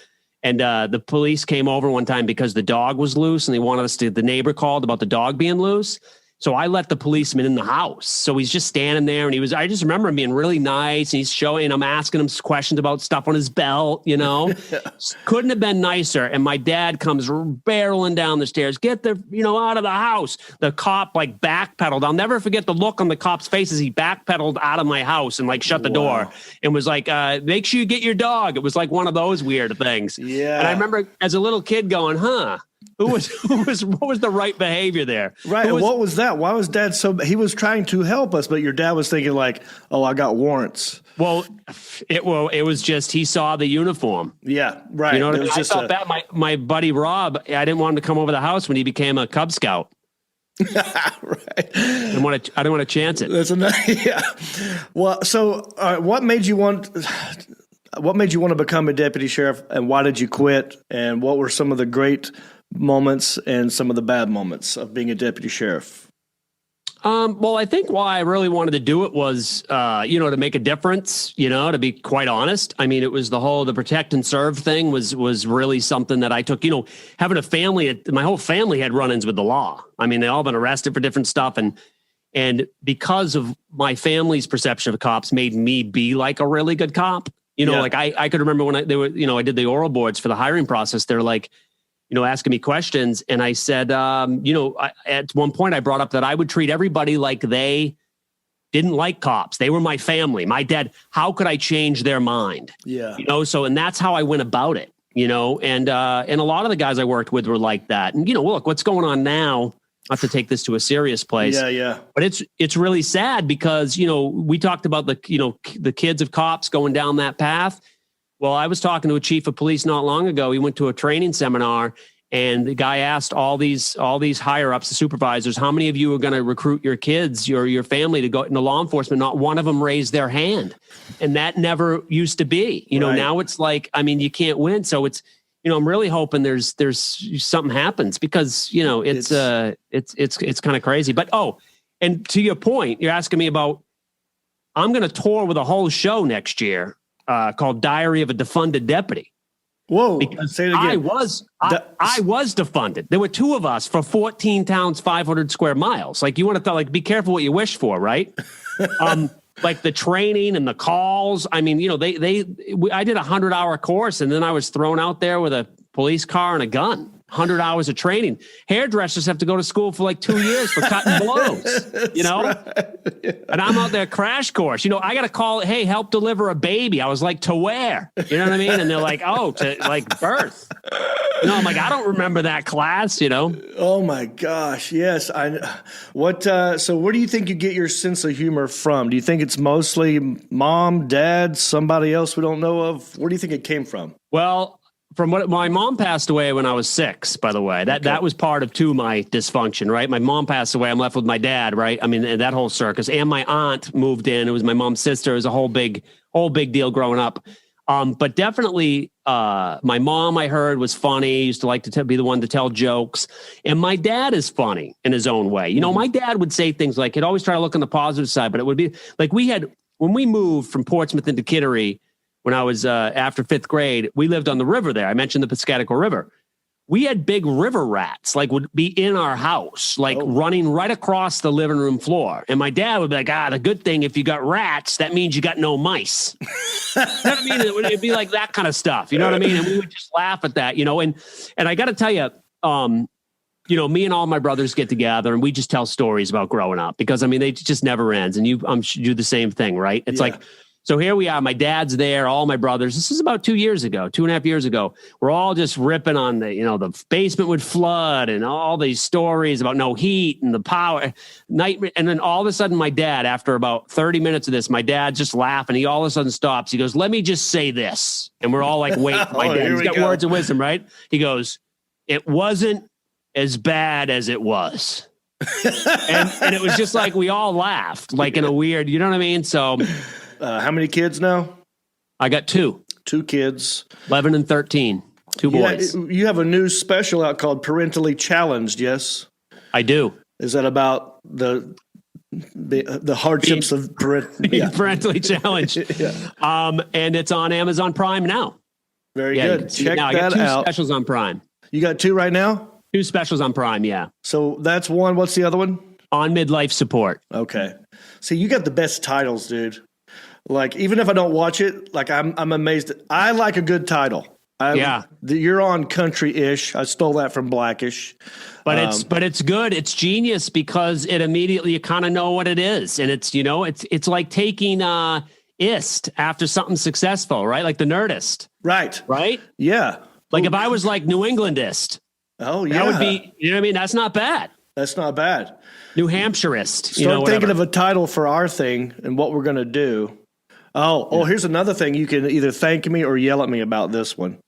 the police came over one time because the dog was loose and they wanted us to, the neighbor called about the dog being loose. So I let the policeman in the house. So he's just standing there and I just remember him being really nice. And he's showing, I'm asking him questions about stuff on his belt, Couldn't have been nicer. And my dad comes barreling down the stairs, get the, out of the house. The cop backpedaled. I'll never forget the look on the cop's face as he backpedaled out of my house and shut the door and was like, make sure you get your dog. It was like one of those weird things. Yeah. And I remember as a little kid going, what was the right behavior there? Right. And what was that? Why was dad he was trying to help us, but your dad was thinking like, oh, I got warrants. Well, it was just, he saw the uniform. Yeah. Right. You know what I mean? I thought that my buddy Rob, I didn't want him to come over the house when he became a Cub Scout. Right. I didn't want to chance it. That's yeah. Well, so what made you want to become a deputy sheriff, and why did you quit? And what were some of the great moments and some of the bad moments of being a deputy sheriff? Well, I think why I really wanted to do it was, to make a difference, to be quite honest. I mean, it was the protect and serve thing was really something that I took, having a family, my whole family had run-ins with the law. I mean, they all been arrested for different stuff. And because of my family's perception of cops made me be like a really good cop. I could remember when I did the oral boards for the hiring process. They're like, asking me questions. And I said, at one point I brought up that I would treat everybody like they didn't like cops. They were my family, my dad. How could I change their mind? Yeah. And that's how I went about it, and a lot of the guys I worked with were like that. And, look, what's going on now, not to take this to a serious place. Yeah. Yeah. But it's really sad because, we talked about the kids of cops going down that path. Well, I was talking to a chief of police not long ago. He went to a training seminar And the guy asked all these higher ups, the supervisors, how many of you are going to recruit your kids, your family to go into law enforcement? Not one of them raised their hand. And that never used to be, now it's like, I mean, you can't win. So it's, I'm really hoping there's something happens because, it's kind of crazy. But, and to your point, you're asking me about, I'm going to tour with a whole show next year called Diary of a Defunded Deputy. Whoa! Because say it again. I was defunded. There were two of us for 14 towns, 500 square miles. Like you want to be careful what you wish for, right? Like the training and the calls. I mean, I did a 100-hour course, and then I was thrown out there with a police car and a gun. 100 hours of training. Hairdressers have to go to school for like 2 years for cutting blows, right. And I'm out there crash course. I got to call, hey, help deliver a baby. I was like, to where? You know what I mean? And they're like, oh, to like birth. I'm like, I don't remember that class, Oh my gosh. Yes. So where do you think you get your sense of humor from? Do you think it's mostly mom, dad, somebody else we don't know of? Where do you think it came from? Well, from what my mom passed away when I was 6, by the way, that was part of my dysfunction, right? My mom passed away. I'm left with my dad, right? I mean, that whole circus, and my aunt moved in. It was my mom's sister. It was a whole big deal growing up. But definitely, my mom, I heard, was funny. Used to like to be the one to tell jokes. And my dad is funny in his own way. My dad would say things like, he'd always try to look on the positive side, but it would be like when we moved from Portsmouth into Kittery, when I was after 5th grade, we lived on the river there. I mentioned the Piscataqua River. We had big river rats, would be in our house, running right across the living room floor. And my dad would be like, the good thing, if you got rats, that means you got no mice. You know what I mean? It'd be like that kind of stuff. You know what I mean? And we would just laugh at that, and I got to tell you, me and all my brothers get together and we just tell stories about growing up because, I mean, they just never ends. And you do the same thing, right? It's like, so here we are, my dad's there, all my brothers. This is about 2.5 years ago. We're all just ripping on the basement would flood and all these stories about no heat and the power night. And then all of a sudden my dad, after about 30 minutes of this, my dad's just laughing. He all of a sudden stops. He goes, let me just say this. And we're all like, wait, my dad, he's got words of wisdom, right? He goes, it wasn't as bad as it was. and it was just like, we all laughed in a weird, you know what I mean? So, how many kids now? I got 2. 2 kids. 11 and 13. 2 boys. You have a new special out called Parentally Challenged, yes? I do. Is that about the hardships of parentally challenged? And it's on Amazon Prime now. Very good. Check that out. I got 2 specials on Prime. You got 2 right now? 2 specials on Prime, yeah. So that's one. What's the other one? On Midlife Support. Okay. See, you got the best titles, dude. Even if I don't watch it, I'm amazed. I like a good title. You're on Country-ish. I stole that from Blackish. But it's good. It's genius because it immediately you kind of know what it is. And it's, it's like taking IST after something successful, right? Like the Nerdist. Right. Right? Yeah. If I was like New Englandist. Oh, yeah. That would be, you know what I mean? That's not bad. That's not bad. New Hampshireist. Start thinking of a title for our thing and what we're going to do. Here's another thing. You can either thank me or yell at me about this one.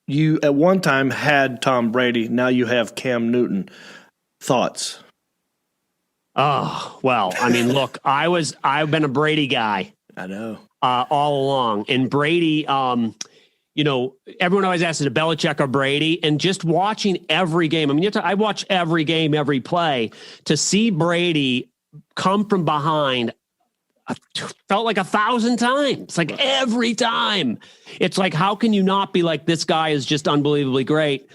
You at one time had Tom Brady. Now you have Cam Newton. Thoughts? Oh, well, I mean, look, I've been a Brady guy. I know. All along. And Brady, everyone always asks, is it Belichick or Brady? And just watching every game. I mean, I watch every game, every play. To see Brady come from behind, I felt like 1,000 times. Every time. It's like, how can you not be like, this guy is just unbelievably great?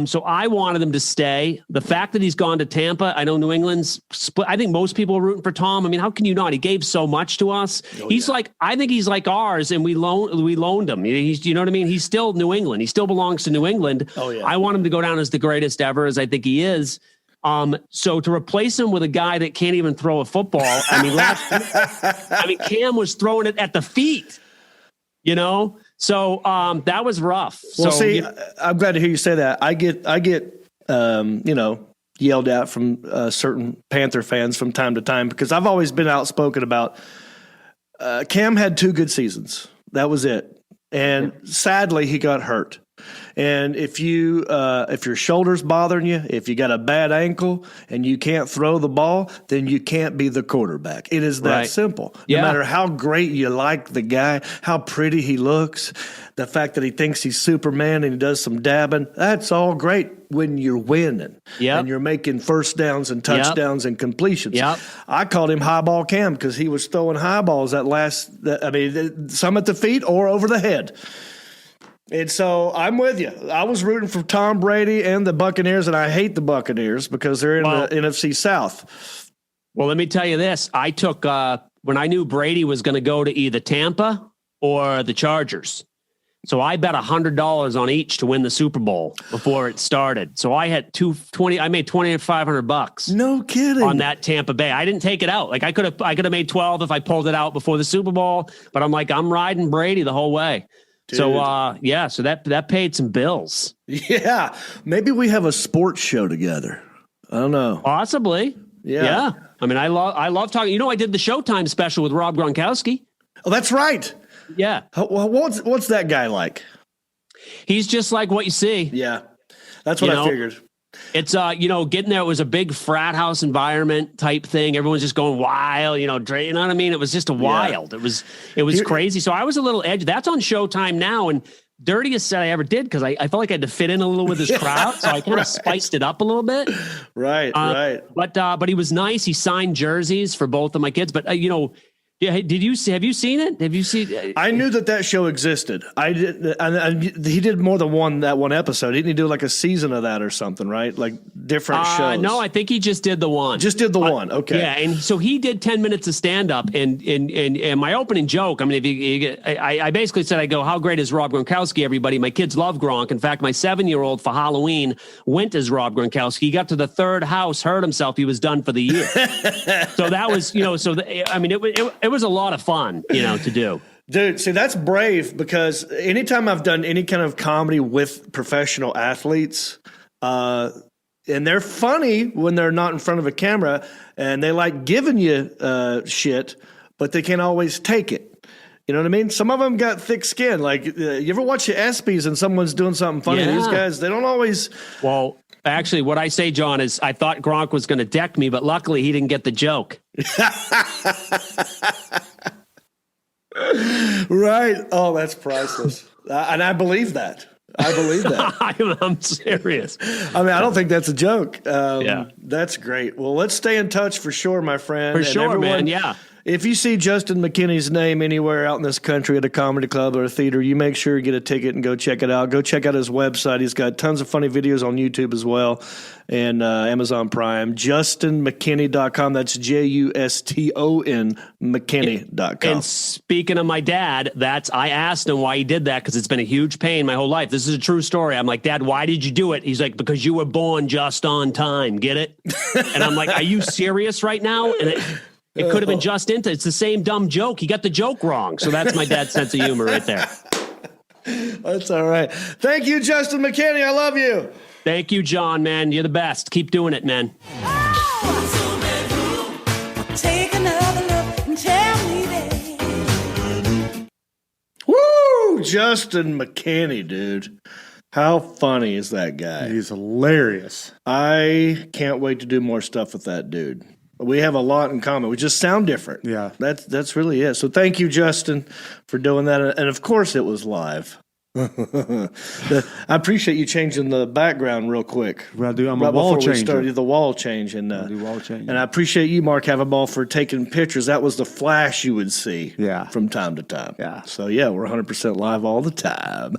So I wanted him to stay. The fact that he's gone to Tampa, I know New England's split. I think most people are rooting for Tom. I mean, how can you not? He gave so much to us. I think he's like ours, and we loaned him. You know what I mean? He's still New England. He still belongs to New England. Oh, yeah. I want him to go down as the greatest ever, as I think he is. So to replace him with a guy that can't even throw a football, Cam was throwing it at the feet, So that was rough. Well, I'm glad to hear you say that. I get yelled at from certain Panther fans from time to time because I've always been outspoken about Cam had 2 good seasons. That was it. And sadly, he got hurt. And if your shoulder's bothering you, if you got a bad ankle and you can't throw the ball, then you can't be the quarterback. It is that simple. No matter how great you like the guy, how pretty he looks, the fact that he thinks he's Superman and he does some dabbing, that's all great when you're winning and you're making first downs and touchdowns and completions. I called him Highball Cam because he was throwing high balls some at the feet or over the head. And so I'm with you. I was rooting for Tom Brady and the Buccaneers, and I hate the Buccaneers because they're in the NFC South. Well, let me tell you this. I took when I knew Brady was going to go to either Tampa or the Chargers. So I bet $100 on each to win the Super Bowl before it started. So I had I made $2,500. No kidding. On that Tampa Bay. I didn't take it out. Like I could have made 12 if I pulled it out before the Super Bowl, but I'm like, I'm riding Brady the whole way. Dude. So so that paid some bills. Yeah. Maybe we have a sports show together. I don't know. Possibly. Yeah. I mean, I love talking. I did the Showtime special with Rob Gronkowski. Oh, that's right. Yeah. What's that guy like? He's just like what you see. Yeah. That's what I figured. It's, getting there, it was a big frat house environment type thing. Everyone's just going wild, you know what I mean? It was just wild. It was crazy. So I was a little edgy. That's on Showtime now. And dirtiest set I ever did because I felt like I had to fit in a little with his crowd. So I kind of spiced it up a little bit. Right. But he was nice. He signed jerseys for both of my kids. But, yeah, have you seen it? Have you seen? I knew that show existed. I did. And he did more than that one episode. Didn't he do like a season of that or something? Right, like different shows. No, I think he just did the one. Just did the one. Okay. Yeah, and so he did 10 minutes of stand up, and my opening joke. I mean, I basically said, I go, how great is Rob Gronkowski? Everybody, my kids love Gronk. In fact, my 7-year-old for Halloween went as Rob Gronkowski. He got to the third house, hurt himself. He was done for the year. So that was, it was a lot of fun, to do. Dude, see, that's brave because anytime I've done any kind of comedy with professional athletes, and they're funny when they're not in front of a camera and they like giving you shit, but they can't always take it. You know what I mean? Some of them got thick skin. Like, you ever watch the ESPYs and someone's doing something funny? Yeah. These guys, they don't always. Well, actually, what I say, John, is I thought Gronk was going to deck me, but luckily he didn't get the joke. Right. Oh, that's priceless. And I believe that. I'm serious. I mean, I don't think that's a joke. That's great. Well, let's stay in touch for sure, my friend. For sure, man. Yeah. If you see Juston McKinney's name anywhere out in this country at a comedy club or a theater, you make sure you get a ticket and go check it out. Go check out his website. He's got tons of funny videos on YouTube as well and Amazon Prime. JustonMcKinney.com. That's JUSTON McKinney.com. And speaking of my dad, I asked him why he did that because it's been a huge pain my whole life. This is a true story. I'm like, Dad, why did you do it? He's like, because you were born just on time. Get it? And I'm like, are you serious right now? And it could have been just into. It's the same dumb joke. He got the joke wrong. So that's my dad's sense of humor right there. That's all right. Thank you, Juston McKinney. I love you. Thank you, John, man. You're the best. Keep doing it, man. Woo! Juston McKinney, dude. How funny is that guy? He's hilarious. I can't wait to do more stuff with that dude. We have a lot in common. We just sound different. Yeah. That's really it. So thank you, Juston, for doing that. And of course it was live. I appreciate you changing the background real quick. Well, I'm a wall changer. We started the wall change, and I appreciate you, Mark Havenball, for taking pictures. That was the flash you would see, from time to time. Yeah. So we're 100% live all the time.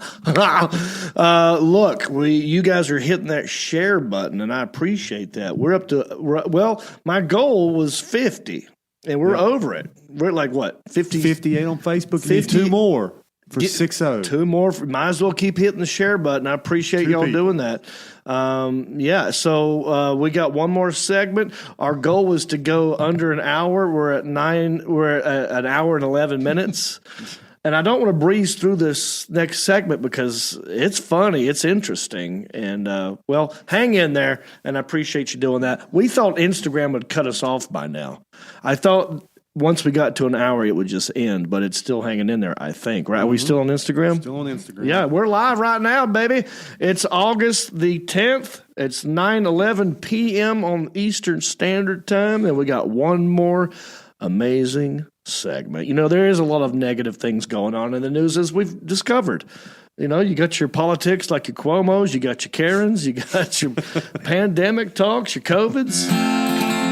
Look, you guys are hitting that share button, and I appreciate that. We're up to my goal was 50, and we're over it. We're at like what 58 on Facebook. 50 2 more. For 6-0. 2 more. Might as well keep hitting the share button. I appreciate y'all doing that. So we got one more segment. Our goal was to go under an hour. We're at an hour and 11 minutes. And I don't want to breeze through this next segment because it's funny, it's interesting. And, hang in there, and I appreciate you doing that. We thought Instagram would cut us off by now. I thought once we got to an hour, it would just end, but it's still hanging in there, I think. Right? Are we still on Instagram? Still on Instagram. Yeah, we're live right now, baby. It's August the 10th. It's 9:11 p.m. on Eastern Standard Time, and we got one more amazing segment. You know, there is a lot of negative things going on in the news, as we've discovered. You know, you got your politics like your Cuomos, you got your Karens, you got your pandemic talks, your COVIDs.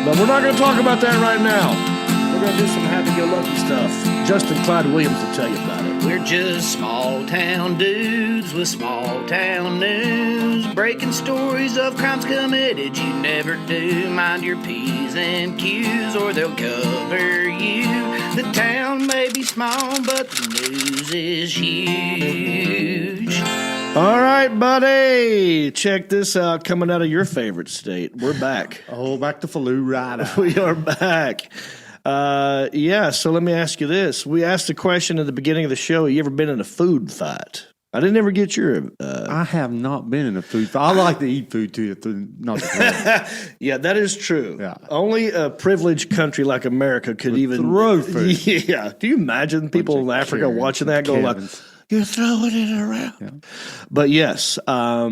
But we're not going to talk about that right now. We're going to do some happy-go-lucky stuff. Justin Clyde Williams will tell you about it. We're just small-town dudes with small-town news, breaking stories of crimes committed you never do. Mind your P's and Q's or they'll cover you. The town may be small, but the news is huge. All right, buddy. Check this out. Coming out of your favorite state. We're back. Back to Florida. We are back. So let me ask you this. We asked the question at the beginning of the show, you ever been in a food fight? I didn't ever get your... I have not been in a food fight. I like to eat food, too. Not to Yeah, that is true. Yeah. Only a privileged country like America could even... throw food. Yeah. Do you imagine people in Africa watching that going like, you're throwing it around? Yeah. But yes. Well,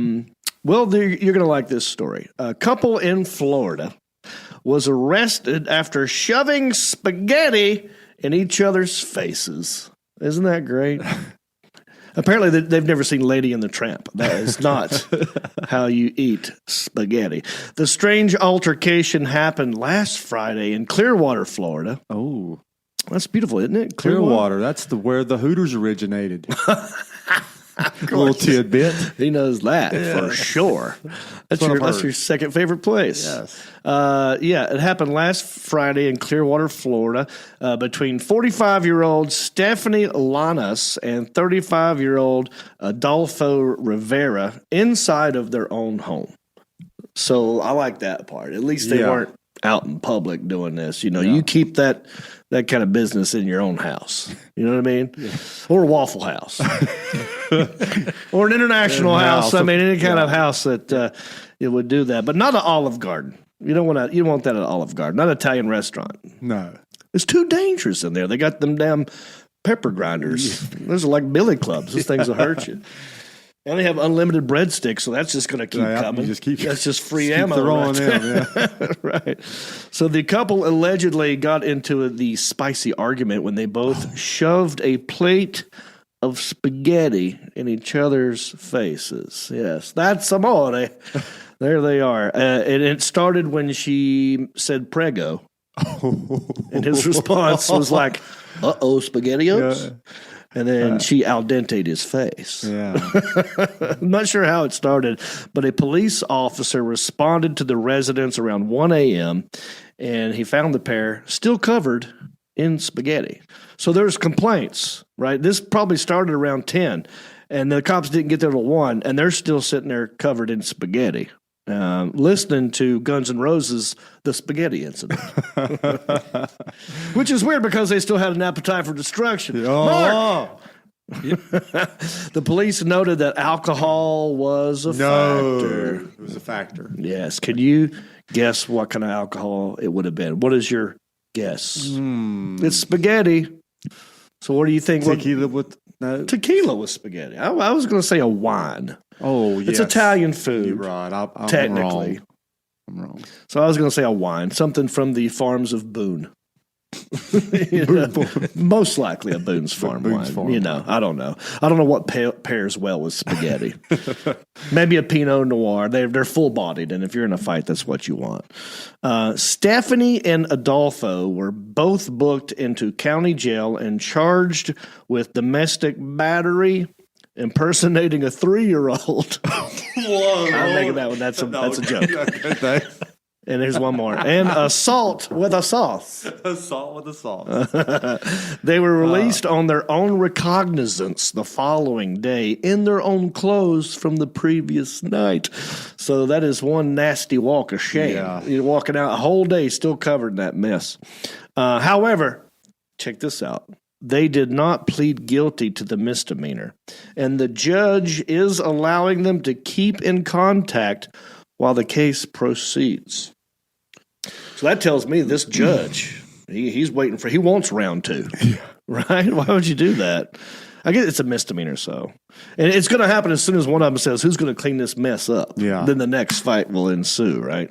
you're going to like this story. A couple in Florida was arrested after shoving spaghetti in each other's faces. Isn't that great? Apparently, they've never seen Lady and the Tramp. That is not how you eat spaghetti. The strange altercation happened last Friday in Clearwater, Florida. Oh. That's beautiful, isn't it? Clearwater. That's where the Hooters originated. Little tidbit. He knows that for sure. That's your second favorite place. Yes. It happened last Friday in Clearwater, Florida, between 45-year-old Stephanie Lanas and 35-year-old Adolfo Rivera inside of their own home. So I like that part. At least they weren't out in public doing this. You know, you keep that kind of business in your own house. You know what I mean? Yeah. Or a Waffle House. Or an international house. I mean, any kind of house that it would do that. But not an Olive Garden. You don't want that at Olive Garden. Not an Italian restaurant. No. It's too dangerous in there. They got them damn pepper grinders. Those are like billy clubs. Those things will hurt you. And they have unlimited breadsticks, so that's just going to keep coming. That's just free ammo. Throwing them, right. So the couple allegedly got into the spicy argument when they both shoved a plate of spaghetti in each other's faces. Yes, that's amore. There they are. And it started when she said prego. And his response was like, uh-oh, SpaghettiOs? Yeah. And then she al dente'd his face. Yeah. I'm not sure how it started, but a police officer responded to the residence around 1 a.m., and he found the pair still covered in spaghetti. So there's complaints, right? This probably started around 10, and the cops didn't get there till 1, and they're still sitting there covered in spaghetti. Listening to Guns N' Roses' The Spaghetti Incident. Which is weird because they still had an appetite for destruction. Oh. The police noted that alcohol was a factor. It was a factor. Yes. Can you guess what kind of alcohol it would have been? What is your guess? It's spaghetti. So what do you think? Tequila with... No. Tequila with spaghetti. I was going to say a wine. Oh, yes. It's Italian food. You're right. I'm technically. I'm wrong. So I was going to say a wine, something from the farms of Boone. Most likely a Boone's Farm wine. Wine. I don't know. I don't know what pairs well with spaghetti. Maybe a Pinot Noir. They're full-bodied, and if you're in a fight, that's what you want. Stephanie and Adolfo were both booked into county jail and charged with domestic battery, impersonating a 3-year-old. Whoa! I'm making that one. That's a joke. Okay, thanks. And there's one more. And assault with a sauce. Assault with a sauce. They were released on their own recognizance the following day in their own clothes from the previous night. So that is one nasty walk of shame. Yeah. You're walking out a whole day still covered in that mess. However, check this out. They did not plead guilty to the misdemeanor, and the judge is allowing them to keep in contact while the case proceeds. So that tells me this judge He's waiting he wants round 2, right? Why would you do that? I guess it's a misdemeanor, so. And it's going to happen as soon as one of them says, who's going to clean this mess up? Yeah. Then the next fight will ensue, right?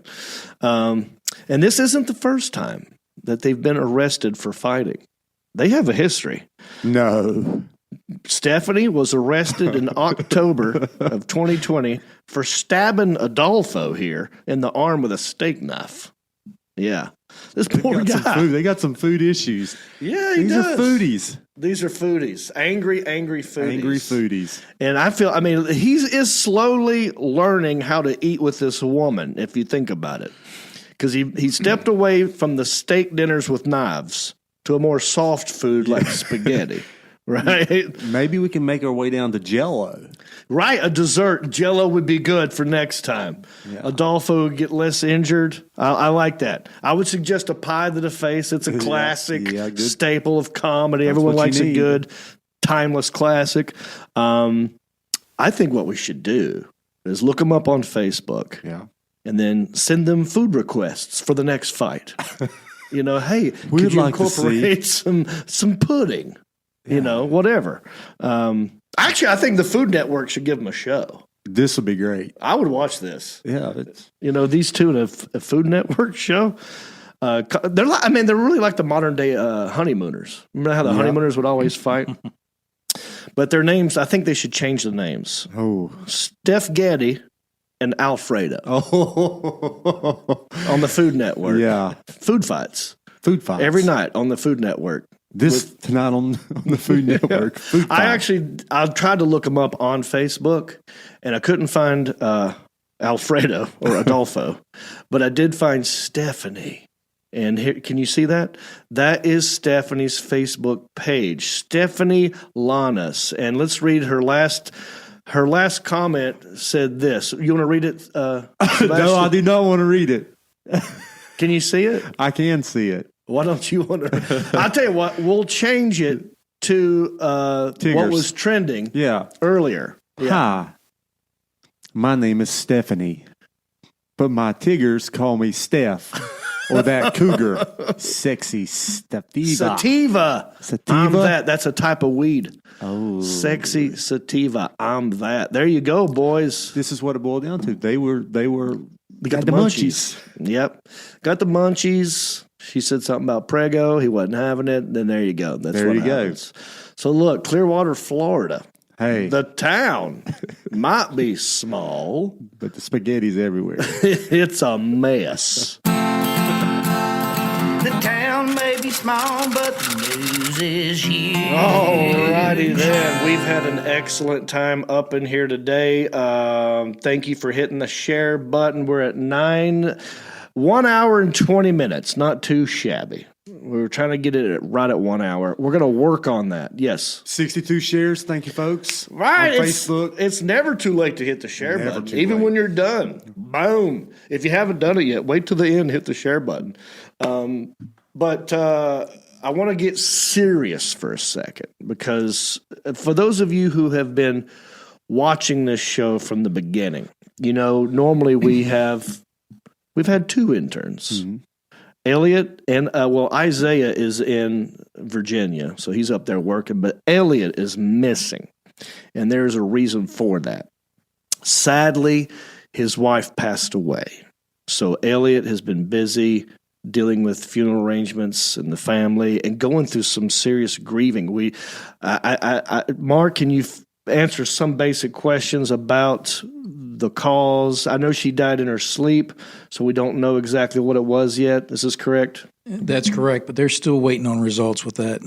And this isn't the first time that they've been arrested for fighting. They have a history. No. Stephanie was arrested in October of 2020 for stabbing Adolfo here in the arm with a steak knife. Yeah. This poor guy. They got some food issues. Yeah, These are foodies. These are foodies. Angry foodies. Angry foodies. And he is slowly learning how to eat with this woman, if you think about it. Because he stepped away from the steak dinners with knives to a more soft food like spaghetti. Right? Maybe we can make our way down to Jell-O. Right, a dessert. Jell-O would be good for next time. Yeah. Adolfo would get less injured. I like that. I would suggest a pie to the face. It's a classic staple of comedy. Everyone likes a good, timeless classic. I think what we should do is look them up on Facebook. Yeah. And then send them food requests for the next fight. Hey, could you incorporate some pudding? Whatever. Actually, I think the Food Network should give them a show. This would be great. I would watch this. Yeah. These two in a Food Network show. They're really like the modern day honeymooners. Remember how the honeymooners would always fight? But their names, I think they should change the names. Oh. Steph Getty and Alfredo. Oh. On the Food Network. Yeah. Food fights. Every night on the Food Network. Tonight on the Food Network. Food I tried to look them up on Facebook, and I couldn't find Alfredo or Adolfo, but I did find Stephanie. And here, can you see that? That is Stephanie's Facebook page, Stephanie Lanas. And let's read her last comment. Said this. You want to read it? No, I do not want to read it. Can you see it? I can see it. Why don't you want to? I'll tell you what. We'll change it to what was trending earlier. Yeah. Hi, my name is Stephanie, but my Tiggers call me Steph or that cougar. Sexy sativa. I'm that. That's a type of weed. Oh. Sexy sativa. I'm that. There you go, boys. This is what it boiled down to. They got the munchies. Yep. Got the munchies. She said something about Prego. He wasn't having it. Then there you go. That's what happens. So look, Clearwater, Florida. Hey. The town might be small, but the spaghetti's everywhere. It's a mess. The town may be small, but the news is huge. All righty then. We've had an excellent time up in here today. Thank you for hitting the share button. We're at 1 hour and 20 minutes. Not too shabby. We were trying to get it right at 1 hour. We're going to work on that. Yes. 62 shares. Thank you, folks. Right. On Facebook. It's never too late to hit the share button, even when you're done. Boom. If you haven't done it yet, wait till the end, hit the share button. But I want to get serious for a second, because for those of you who have been watching this show from the beginning, normally we've had 2 interns. Mm-hmm. Elliot and Isaiah is in Virginia, so he's up there working, but Elliot is missing, and there's a reason for that. Sadly, his wife passed away, so Elliot has been busy dealing with funeral arrangements and the family and going through some serious grieving. Mark, can you answer some basic questions about the cause? I know she died in her sleep, so we don't know exactly what it was yet. Is this correct? That's correct, but they're still waiting on results with that.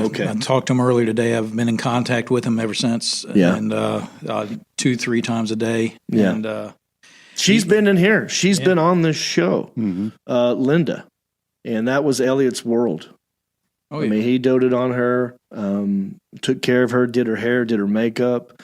Okay. I talked to him earlier today. I've been in contact with him ever since, and 2-3 times a day. Yeah. And she's been in here. She's been on this show, Linda, and that was Elliot's world. Oh, yeah. I mean, he doted on her, took care of her, did her hair, did her makeup.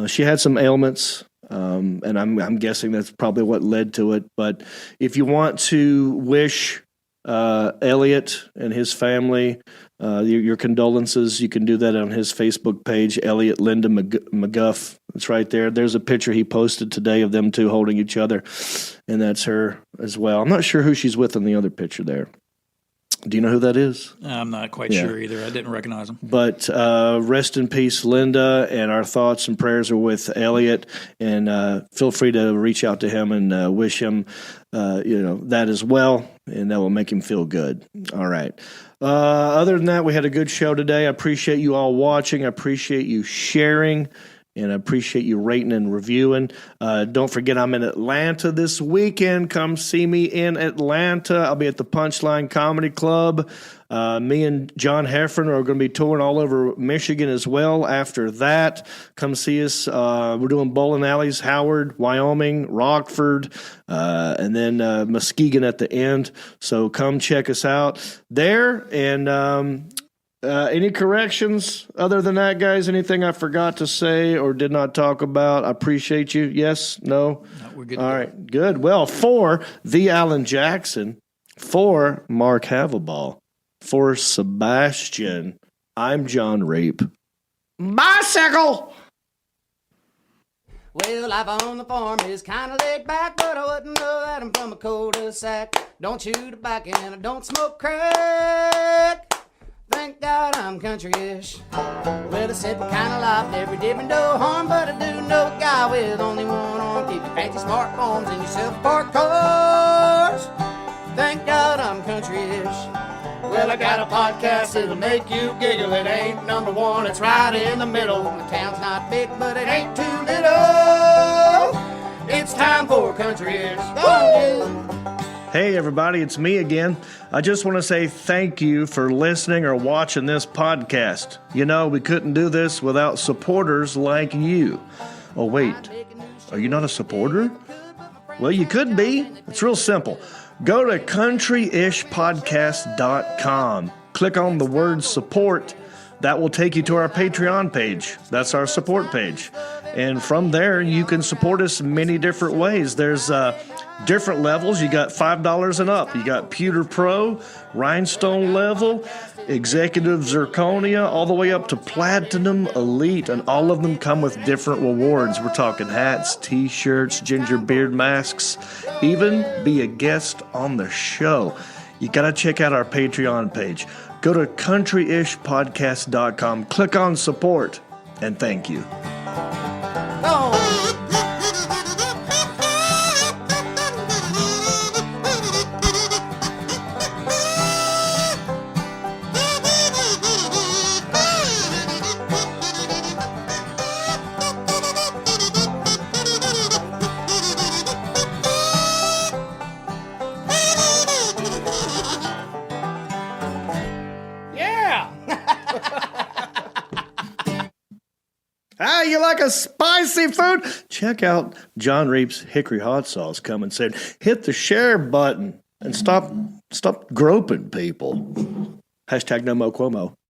She had some ailments, and I'm guessing that's probably what led to it. But if you want to wish Elliot and his family your condolences, you can do that on his Facebook page, Elliot Linda McGuff. It's right there. There's a picture he posted today of them two holding each other, and that's her as well. I'm not sure who she's with in the other picture there. Do you know who that is? I'm not quite sure either. I didn't recognize him. But rest in peace, Linda, and our thoughts and prayers are with Elliot. And feel free to reach out to him and wish him, that as well, and that will make him feel good. All right. Other than that, we had a good show today. I appreciate you all watching. I appreciate you sharing. And I appreciate you rating and reviewing. Don't forget, I'm in Atlanta this weekend. Come see me in Atlanta. I'll be at the Punchline Comedy Club. Me and John Heffron are going to be touring all over Michigan as well. After that, come see us. We're doing bowling alleys, Howard, Wyoming, Rockford, and then Muskegon at the end. So come check us out there. And any corrections other than that, guys? Anything I forgot to say or did not talk about? I appreciate you. Yes? No? We're good. All right. Good. Well, for the Alan Jackson, for Mark Havelball, for Sebastian, I'm John Rape. Bicycle! Well, life on the farm is kind of laid back, but I wouldn't know that I'm from a cul-de-sac. Don't chew tobacco and I don't smoke crack. Thank God I'm country-ish. Well, a simple kind of life never did me no harm, but I do know a guy with only one arm. Keep your fancy smartphones and your self-parked cars. Thank God I'm country-ish. Well, I got a podcast that'll make you giggle. It ain't number one, it's right in the middle. The town's not big, but it ain't too little. It's time for country-ish. Go on, dude. Hey, everybody, it's me again. I just want to say thank you for listening or watching this podcast. You know, we couldn't do this without supporters like you. Oh, wait, are you not a supporter? Well, you could be. It's real simple. Go to countryishpodcast.com. Click on the word support. That will take you to our Patreon page. That's our support page. And from there, you can support us many different ways. There's different levels. You got $5 and up. You got Pewter Pro, Rhinestone level, Executive Zirconia, all the way up to Platinum Elite. And all of them come with different rewards. We're talking hats, t-shirts, ginger beard masks, even be a guest on the show. You got to check out our Patreon page. Go to countryishpodcast.com, click on support, and thank you. You like a spicy food? Check out John Reap's Hickory Hot Sauce. Come and say, hit the share button and stop groping people. # no mo Cuomo.